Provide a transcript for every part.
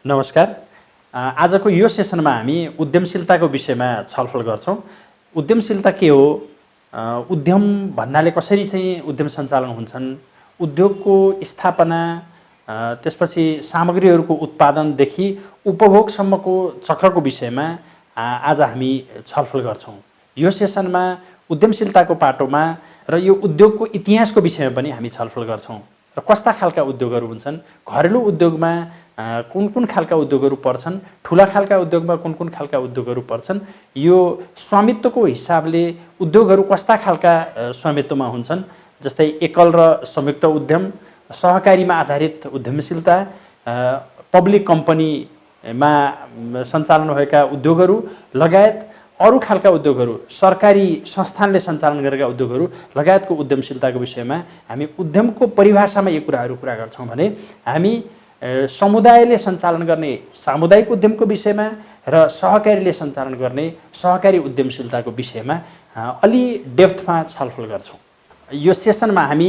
नमस्कार। आजको यो सेसनमा हामी उद्यमशीलताको विषयमा छलफल गर्छौँ। उद्यमशीलता के हो? उद्यम भन्नाले कसरी चाहिँ उद्यम सञ्चालन हुन्छन्? उद्योगको स्थापना, त्यसपछि सामग्रीहरूको उत्पादनदेखि उपभोगसम्मको चक्रको विषयमा आज हामी छलफल गर्छौँ। यो सेसनमा उद्यमशीलताको पाटोमा र यो उद्योगको इतिहासको विषयमा पनि हामी छलफल गर्छौँ र कस्ता खालका उद्योगहरू हुन्छन्, घरेलु उद्योगमा कुन कुन खालका उद्योगहरू पर्छन्, ठुला खालका उद्योगमा कुन कुन खालका उद्योगहरू पर्छन्, यो स्वामित्वको हिसाबले उद्योगहरू कस्ता खालका स्वामित्वमा हुन्छन्, जस्तै एकल र संयुक्त उद्यम, सहकारीमा आधारित उद्यमशीलता, पब्लिक कम्पनीमा सञ्चालन भएका उद्योगहरू लगायत अरू खालका उद्योगहरू, सरकारी संस्थानले सञ्चालन गरेका उद्योगहरू लगायतको उद्यमशीलताको विषयमा हामी उद्यमको परिभाषामा यो कुराहरू कुरा गर्छौँ भने हामी समुदायले सञ्चालन गर्ने सामुदायिक उद्यमको विषयमा र सहकारीले सञ्चालन गर्ने सहकारी उद्यमशीलताको विषयमा अलि डेप्थमा छलफल गर्छौँ। यो सेसनमा हामी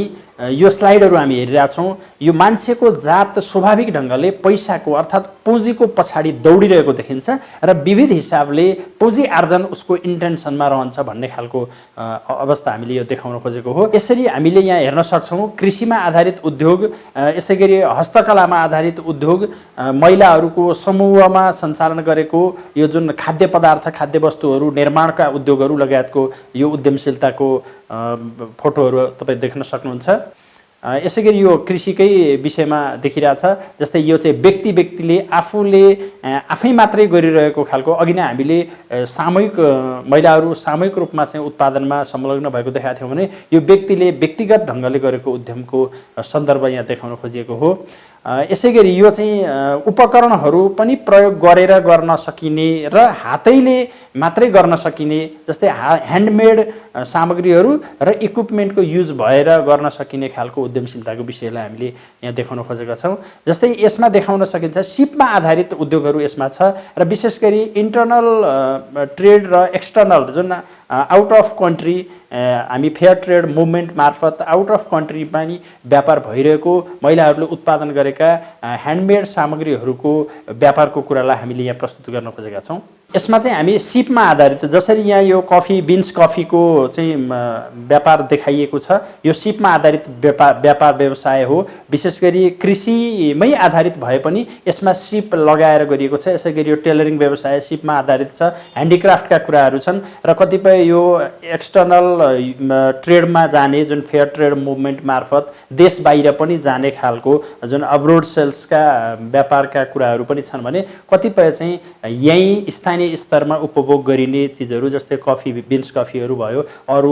यो स्लाइडहरू हामी हेरिरहेछौँ। यो मान्छेको जात स्वाभाविक ढङ्गले पैसाको अर्थात् पुँजीको पछाडि दौडिरहेको देखिन्छ र विविध हिसाबले पुँजी आर्जन उसको इन्टेन्सनमा रहन्छ भन्ने खालको अवस्था हामीले यो देखाउन खोजेको हो। यसरी हामीले यहाँ हेर्न सक्छौँ कृषिमा आधारित उद्योग, यसै गरी हस्तकलामा आधारित उद्योग, महिलाहरूको समूहमा सञ्चालन गरेको यो जुन खाद्य पदार्थ, खाद्य वस्तुहरू निर्माणका उद्योगहरू लगायतको यो उद्यमशीलताको फोटोहरू तपाईँ देख्न सक्नुहुन्छ। यसै गरी यो कृषिकै विषयमा देखिरहेछ। जस्तै यो चाहिँ व्यक्तिले आफै मात्रै गरिरहेको खालको, अघि नै हामीले सामूहिक महिलाहरू सामूहिक रूपमा चाहिँ उत्पादनमा संलग्न भएको देखाएको थियौँ भने यो व्यक्तिले व्यक्तिगत ढङ्गले गरेको उद्यमको सन्दर्भ यहाँ देखाउन खोजिएको हो। यसै गरी यो चाहिँ उपकरणहरू पनि प्रयोग गरेर गर्न सकिने र हातैले मात्रै गर्न सकिने, जस्तै ह्यान्डमेड सामग्रीहरू र इक्विपमेन्टको युज भएर गर्न सकिने खालको उद्यमशीलताको विषयलाई हामीले यहाँ देखाउन खोजेका छौँ। जस्तै यसमा देखाउन सकिन्छ सिपमा आधारित उद्योगहरू यसमा छ र विशेष गरी इन्टरनल ट्रेड र एक्सटर्नल जुन आउट अफ कन्ट्री हामी फेयर ट्रेड मुभमेन्ट मार्फत आउट अफ कन्ट्रीमा नि व्यापार भइरहेको महिलाहरूले उत्पादन गरेका ह्यान्डमेड सामग्रीहरूको व्यापारको कुरालाई हामीले यहाँ प्रस्तुत गर्न खोजेका छौँ। यसमा चाहिँ हामी सिपमा आधारित, जसरी यहाँ यो बिन्स कफीको चाहिँ व्यापार देखाइएको छ, यो सिपमा आधारित व्यापार व्यवसाय हो। विशेष गरी कृषिमै आधारित भए पनि यसमा सिप लगाएर गरिएको छ। यसै गरी यो टेलरिङ व्यवसाय सिपमा आधारित छ। ह्यान्डिक्राफ्टका कुराहरू छन् र कतिपय यो एक्सटर्नल ट्रेडमा जाने जुन फेयर ट्रेड मुभमेन्ट मार्फत देश बाहिर पनि जाने खालको जुन अब्रोड सेल्सका व्यापारका कुराहरू पनि छन् भने कतिपय चाहिँ यहीँ स्थानीय स्तरमा उपभोग गरिने चिजहरू, जस्तै बिन्स कफीहरू भयो, अरू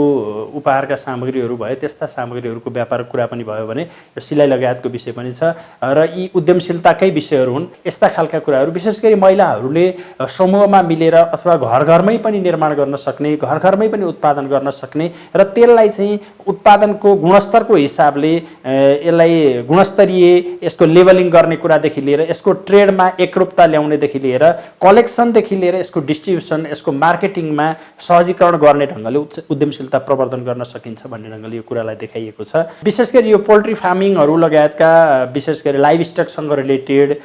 उपहारका सामग्रीहरू भयो, त्यस्ता सामग्रीहरूको व्यापारको कुरा पनि भयो भने यो सिलाइ लगायतको विषय पनि छ र यी उद्यमशीलताकै विषयहरू हुन्। यस्ता खालका कुराहरू विशेष गरी महिलाहरूले समूहमा मिलेर अथवा घरमै पनि निर्माण गर्न सक्ने, घरमै पनि उत्पादन गर्न सक्ने र त्यसलाई चाहिँ उत्पादनको गुणस्तरको हिसाबले यसलाई गुणस्तरीय यसको लेबलिङ गर्ने कुरादेखि लिएर यसको ट्रेडमा एकरूपता ल्याउनेदेखि लिएर कलेक्सनदेखि लिएर यसको डिस्ट्रिब्युसन, यसको मार्केटिङमा सहजीकरण गर्ने ढङ्गले उद्यमशीलता प्रवर्धन गर्न सकिन्छ भन्ने ढङ्गले यो कुरालाई देखाइएको छ। विशेष गरी यो पोल्ट्री फार्मिङहरू लगायतका विशेष गरी लाइभ स्टकसँग रिलेटेड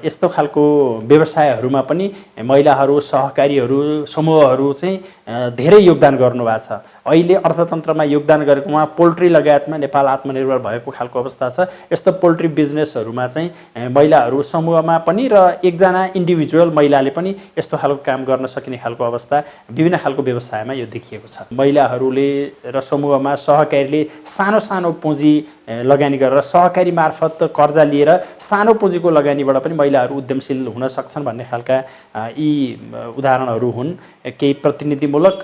यस्तो खालको व्यवसायहरूमा पनि महिलाहरू, सहकारीहरू, समूहहरू चाहिँ धेरै योगदान गर्नुभएको छ। अहिले अर्थतन्त्रमा योगदान गरेको उहाँ पोल्ट्री लगायतमा नेपाल आत्मनिर्भर भएको खालको अवस्था छ। यस्तो पोल्ट्री बिजनेसहरूमा चाहिँ महिलाहरू समूहमा पनि र एकजना इन्डिभिजुअल महिलाले पनि यस्तो खालको काम गर्न सकिने खालको अवस्था विभिन्न खालको व्यवसायमा यो देखिएको छ। महिलाहरूले र समूहमा सहकारीले सानो सानो पुँजी लगानी गरेर सहकारी मार्फत कर्जा लिएर सानो पुँजीको लगानीबाट पनि महिलाहरू उद्यमशील हुन सक्छन् भन्ने खालका यी उदाहरणहरू हुन्। केही प्रतिनिधिमूलक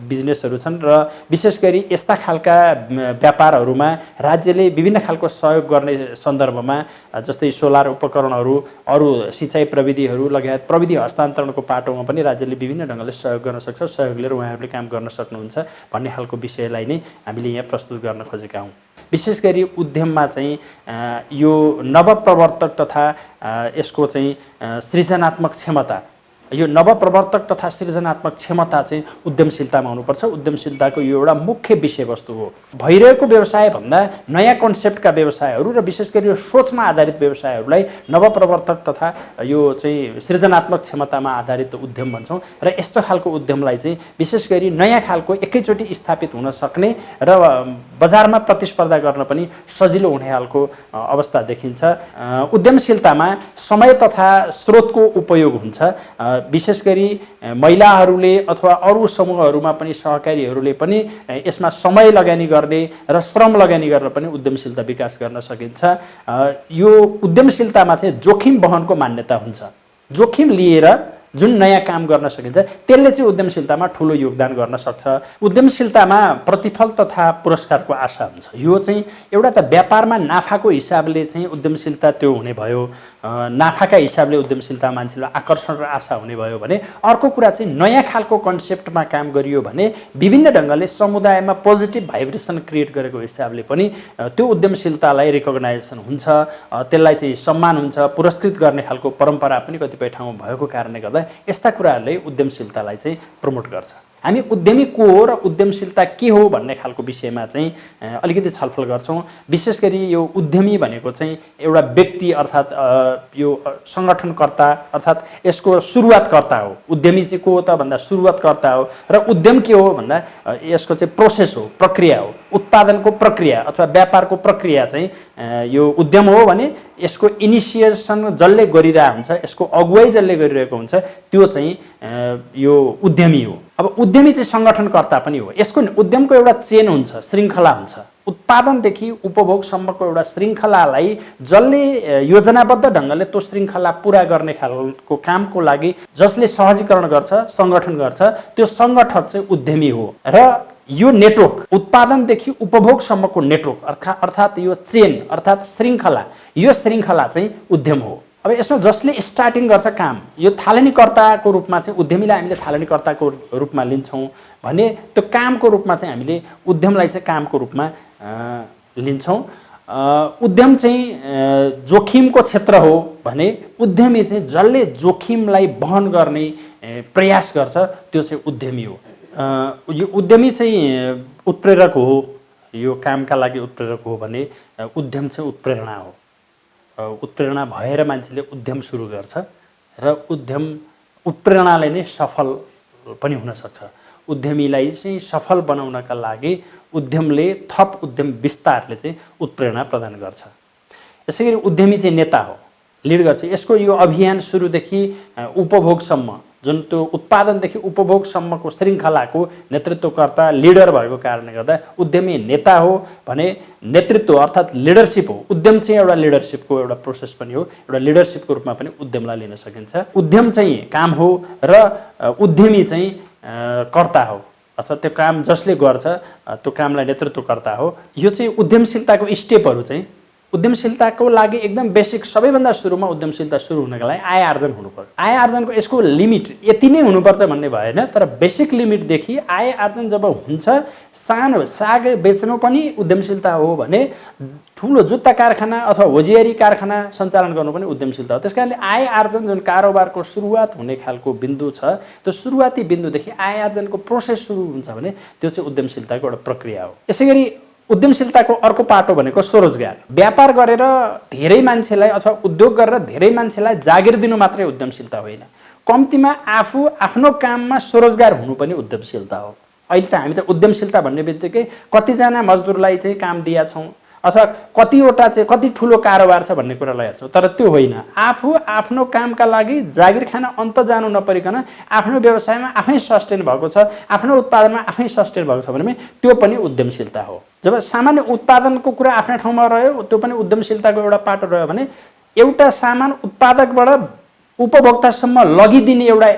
बिजनेसहरू छन् र विशेष गरी यस्ता खालका व्यापारहरूमा राज्यले विभिन्न खालको सहयोग गर्ने सन्दर्भमा जस्तै सोलर उपकरणहरू, अरू सिँचाइ प्रविधिहरू लगायत प्रविधि हस्तान्तरणको पाटोमा पनि राज्यले विभिन्न ढङ्गले सहयोग गर्न सक्छ। सहयोग लिएर उहाँहरूले काम गर्न सक्नुहुन्छ भन्ने खालको विषयलाई नै हामीले यहाँ प्रस्तुत गर्न खोजेका हौँ। विशेष गरी उद्यममा चाहिँ यो नवप्रवर्तक तथा यसको चाहिँ सृजनात्मक क्षमता यो नवप्रवर्तक तथा सृजनात्मक क्षमता चाहिँ उद्यमशीलतामा हुनुपर्छ। उद्यमशीलताको यो एउटा मुख्य विषयवस्तु हो। भइरहेको व्यवसाय भन्दा नयाँ कन्सेप्टका व्यवसायहरू र विशेष गरी यो सोचमा आधारित व्यवसायहरूलाई नवप्रवर्तक तथा यो चाहिँ सृजनात्मक क्षमतामा आधारित उद्यम भन्छौँ र यस्तो खालको उद्यमलाई चाहिँ विशेष गरी नयाँ खालको एकैचोटि स्थापित हुन सक्ने र बजारमा प्रतिस्पर्धा गर्न पनि सजिलो हुने खालको अवस्था देखिन्छ। उद्यमशीलतामा समय तथा स्रोतको उपयोग हुन्छ। विशेष गरी महिलाहरूले अथवा अरू समूहहरूमा पनि सहकारीहरूले पनि यसमा समय लगानी गर्ने र श्रम लगानी गरेर पनि उद्यमशीलता विकास गर्न सकिन्छ। यो उद्यमशीलतामा चाहिँ जोखिम वहनको मान्यता हुन्छ। जोखिम लिएर जुन नयाँ काम गर्न सकिन्छ त्यसले चाहिँ उद्यमशीलतामा ठुलो योगदान गर्न सक्छ। उद्यमशीलतामा प्रतिफल तथा पुरस्कारको आशा हुन्छ। यो चाहिँ एउटा त व्यापारमा नाफाको हिसाबले चाहिँ उद्यमशीलता त्यो हुने भयो, नाफाका हिसाबले उद्यमशीलता मान्छेलाई आकर्षण र आशा हुने भयो भने, अर्को कुरा चाहिँ नयाँ खालको कन्सेप्टमा काम गरियो भने विभिन्न ढङ्गले समुदायमा पोजिटिभ भाइब्रेसन क्रिएट गरेको हिसाबले पनि त्यो उद्यमशीलतालाई रिकग्नाइजेसन हुन्छ, त्यसलाई चाहिँ सम्मान हुन्छ, पुरस्कृत गर्ने खालको परम्परा पनि कतिपय ठाउँमा भएको कारणले गर्दा यस्ता कुराहरूले उद्यमशीलतालाई चाहिँ प्रमोट गर्छ। हामी उद्यमी को हो र उद्यमशीलता के हो भन्ने खालको विषयमा चाहिँ अलिकति छलफल गर्छौँ। विशेष गरी यो उद्यमी भनेको चाहिँ एउटा व्यक्ति अर्थात् यो सङ्गठनकर्ता अर्थात् यसको सुरुवातकर्ता हो। उद्यमी चाहिँ को हो त भन्दा सुरुवातकर्ता हो र उद्यम के हो भन्दा यसको चाहिँ प्रोसेस हो, प्रक्रिया हो। उत्पादनको प्रक्रिया अथवा व्यापारको प्रक्रिया चाहिँ यो उद्यम हो भने यसको इनिसिएसन जसले गरिरहेको हुन्छ, यसको अगुवाई जसले गरिरहेको हुन्छ त्यो चाहिँ यो उद्यमी हो। अब उद्यमी चाहिँ सङ्गठनकर्ता पनि हो। यसको उद्यमको एउटा चेन हुन्छ, श्रृङ्खला हुन्छ। उत्पादनदेखि उपभोगसम्मको एउटा श्रृङ्खलालाई जसले योजनाबद्ध ढङ्गले त्यो श्रृङ्खला पुरा गर्ने खालको कामको लागि जसले सहजीकरण गर्छ, सङ्गठन गर्छ, त्यो सङ्गठक चाहिँ उद्यमी हो। र यो नेटवर्क उत्पादनदेखि उपभोगसम्मको नेटवर्क अर्थात् यो चेन अर्थात् श्रृङ्खला, यो श्रृङ्खला चाहिँ उद्यम हो। अब यसमा जसले स्टार्टिङ गर्छ काम, यो थालनीकर्ताको रूपमा चाहिँ उद्यमीलाई हामीले थालनीकर्ताको रूपमा लिन्छौँ भने त्यो कामको रूपमा चाहिँ हामीले उद्यमलाई चाहिँ कामको रूपमा लिन्छौँ। उद्यम चाहिँ जोखिमको क्षेत्र हो भने उद्यमी चाहिँ जसले जोखिमलाई वहन गर्ने प्रयास गर्छ त्यो चाहिँ उद्यमी हो। यो उद्यमी चाहिँ उत्प्रेरक हो, यो कामका लागि उत्प्रेरक हो भने उद्यम चाहिँ उत्प्रेरणा हो। उत्प्रेरणा भएर मान्छेले उद्यम सुरु गर्छ र उत्प्रेरणाले नै सफल पनि हुन सक्छ। उद्यमीलाई चाहिँ सफल बनाउनका लागि उद्यमले थप उद्यम विस्तारले चाहिँ उत्प्रेरणा प्रदान गर्छ। यसैगरी उद्यमी चाहिँ नेता हो, लिड गर्छ। यसको यो अभियान सुरुदेखि उपभोगसम्म जुन त्यो उत्पादनदेखि उपभोगसम्मको श्रृङ्खलाको नेतृत्वकर्ता लिडर भएको कारणले गर्दा उद्यमी नेता हो भने नेतृत्व अर्थात् लिडरसिप हो। उद्यम चाहिँ एउटा लिडरसिपको एउटा प्रोसेस पनि हो, एउटा लिडरसिपको रूपमा पनि उद्यमलाई लिन सकिन्छ। उद्यम चाहिँ काम हो र उद्यमी चाहिँ कर्ता हो अथवा त्यो काम जसले गर्छ त्यो कामलाई नेतृत्वकर्ता हो। यो चाहिँ उद्यमशीलताको स्टेपहरू चाहिँ उद्यमशीलताको लागि एकदम बेसिक सबैभन्दा सुरुमा उद्यमशीलता सुरु हुनको लागि आय आर्जन हुनुपर्छ। आय आर्जनको यसको लिमिट यति नै हुनुपर्छ भन्ने भएन, तर बेसिक लिमिटदेखि आय आर्जन जब हुन्छ, सानो साग बेच्नु पनि उद्यमशीलता हो भने ठुलो जुत्ता कारखाना अथवा होजियारी कारखाना सञ्चालन गर्नु पनि उद्यमशीलता हो। त्यसकारणले आय आर्जन जुन कारोबारको सुरुवात हुने खालको बिन्दु छ, त्यो सुरुवाती बिन्दुदेखि आय आर्जनको प्रोसेस सुरु हुन्छ भने त्यो चाहिँ उद्यमशीलताको एउटा प्रक्रिया हो। यसैगरी उद्यमशीलताको अर्को पाटो भनेको स्वरोजगार। व्यापार गरेर धेरै मान्छेलाई अथवा उद्योग गरेर धेरै मान्छेलाई जागिर दिनु मात्रै उद्यमशीलता होइन, कम्तीमा आफू आफ्नो काममा स्वरोजगार हुनु पनि उद्यमशीलता हो। अहिले त हामी त उद्यमशीलता भन्ने बित्तिकै कतिजना मजदुरलाई चाहिँ काम दिया छौँ अथवा कतिवटा चाहिँ कति ठुलो कारोबार छ भन्ने कुरालाई हेर्छौँ, तर त्यो होइन। आफू आफ्नो कामका लागि जागिर खान अन्त जानु नपरिकन आफ्नो व्यवसायमा आफै सस्टेन भएको छ, आफ्नो उत्पादनमा आफै सस्टेन भएको छ भने त्यो पनि उद्यमशीलता हो। जब सामान्य उत्पादनको कुरा आफ्नो ठाउँमा रह्यो, त्यो पनि उद्यमशीलताको एउटा पाटो रह्यो भने एउटा सामान उत्पादकबाट उपभोक्तासम्म लगिदिने एउटा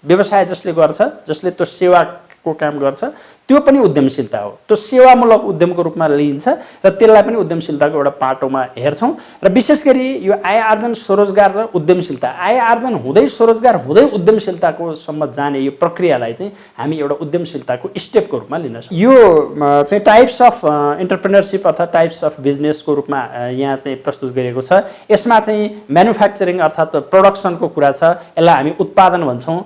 व्यवसाय जसले गर्छ, जसले त्यो सेवा को काम गर्छ त्यो पनि उद्यमशीलता हो। त्यो सेवामूलक उद्यमको रूपमा लिइन्छ र त्यसलाई पनि उद्यमशीलताको एउटा पाटोमा हेर्छौँ। र विशेष गरी यो आय आर्जन स्वरोजगार र उद्यमशीलता, आय आर्जन हुँदै स्वरोजगार हुँदै उद्यमशीलताको सम्म जाने यो प्रक्रियालाई चाहिँ हामी एउटा उद्यमशीलताको स्टेपको रूपमा लिन सक्छौँ। यो चाहिँ टाइप्स अफ एन्टरप्रेन्योरसिप अर्थात् टाइप्स अफ बिजनेसको रूपमा यहाँ चाहिँ प्रस्तुत गरिएको छ। यसमा चाहिँ म्यानुफ्याक्चरिङ अर्थात् प्रोडक्सनको कुरा छ, यसलाई हामी उत्पादन भन्छौँ।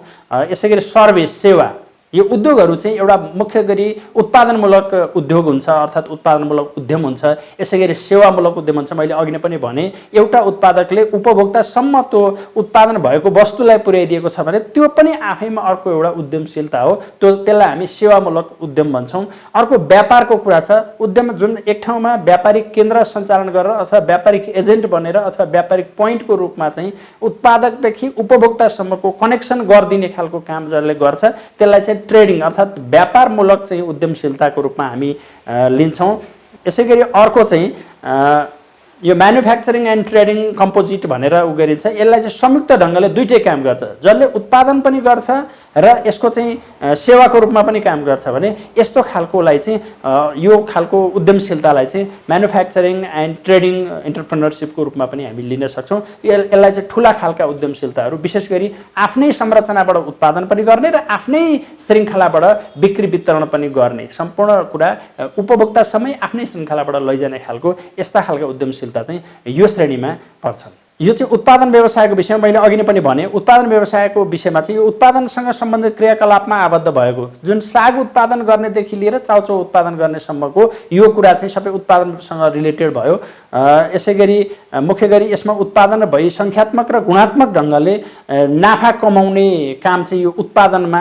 यसै गरी सर्भिस सेवा, यो उद्योगहरू चाहिँ एउटा मुख्य गरी उत्पादनमूलक उद्योग हुन्छ अर्थात् उत्पादनमूलक उद्यम हुन्छ। यसै गरी सेवामूलक उद्यम हुन्छ। मैले अघि नै पनि भने एउटा उत्पादकले उपभोक्तासम्म त्यो उत्पादन भएको वस्तुलाई पुर्याइदिएको छ भने त्यो पनि आफैमा अर्को एउटा उद्यमशीलता हो। त्यसलाई हामी सेवामूलक उद्यम भन्छौँ। अर्को व्यापारको कुरा छ। उद्यम जुन एक ठाउँमा व्यापारिक केन्द्र सञ्चालन गरेर अथवा व्यापारिक एजेन्ट बनेर अथवा व्यापारिक पोइन्टको रूपमा चाहिँ उत्पादकदेखि उपभोक्तासम्मको कनेक्सन गरिदिने खालको काम जसले गर्छ त्यसलाई चाहिँ ट्रेडिङ अर्थात् व्यापारमूलक चाहिँ उद्यमशीलताको रूपमा हामी लिन्छौँ। यसै गरी अर्को चाहिँ यो म्यानुफ्याक्चरिङ एन्ड ट्रेडिङ कम्पोजिट भनेर गरिन्छ। यसलाई चाहिँ संयुक्त ढङ्गले दुईटै काम गर्छ, जसले उत्पादन पनि गर्छ र यसको चाहिँ सेवाको रूपमा पनि काम गर्छ भने यस्तो खालकोलाई चाहिँ यो खालको उद्यमशीलतालाई चाहिँ म्यानुफ्याक्चरिङ एन्ड ट्रेडिङ एन्टरप्रेन्योरसिपको रूपमा पनि हामी लिन सक्छौँ। यसलाई चाहिँ ठुला खालका उद्यमशीलताहरू विशेष गरी आफ्नै संरचनाबाट उत्पादन पनि गर्ने र आफ्नै श्रृङ्खलाबाट बिक्री वितरण पनि गर्ने, सम्पूर्ण कुरा उपभोक्तासम्मै आफ्नै श्रृङ्खलाबाट लैजाने खालको यस्ता खालका उद्यमशीलता चाहिँ यो श्रेणीमा पर्छन्। यो चाहिँ उत्पादन व्यवसायको विषयमा मैले अघि नै पनि भने। उत्पादन व्यवसायको विषयमा चाहिँ यो उत्पादनसँग सम्बन्धित क्रियाकलापमा आबद्ध भएको, जुन साग उत्पादन गर्नेदेखि लिएर चाउचाउ उत्पादन गर्नेसम्मको यो कुरा चाहिँ सबै उत्पादनसँग रिलेटेड भयो। यसै गरी मुख्य गरी यसमा उत्पादन भई सङ्ख्यात्मक र गुणात्मक ढङ्गले नाफा कमाउने काम चाहिँ यो उत्पादनमा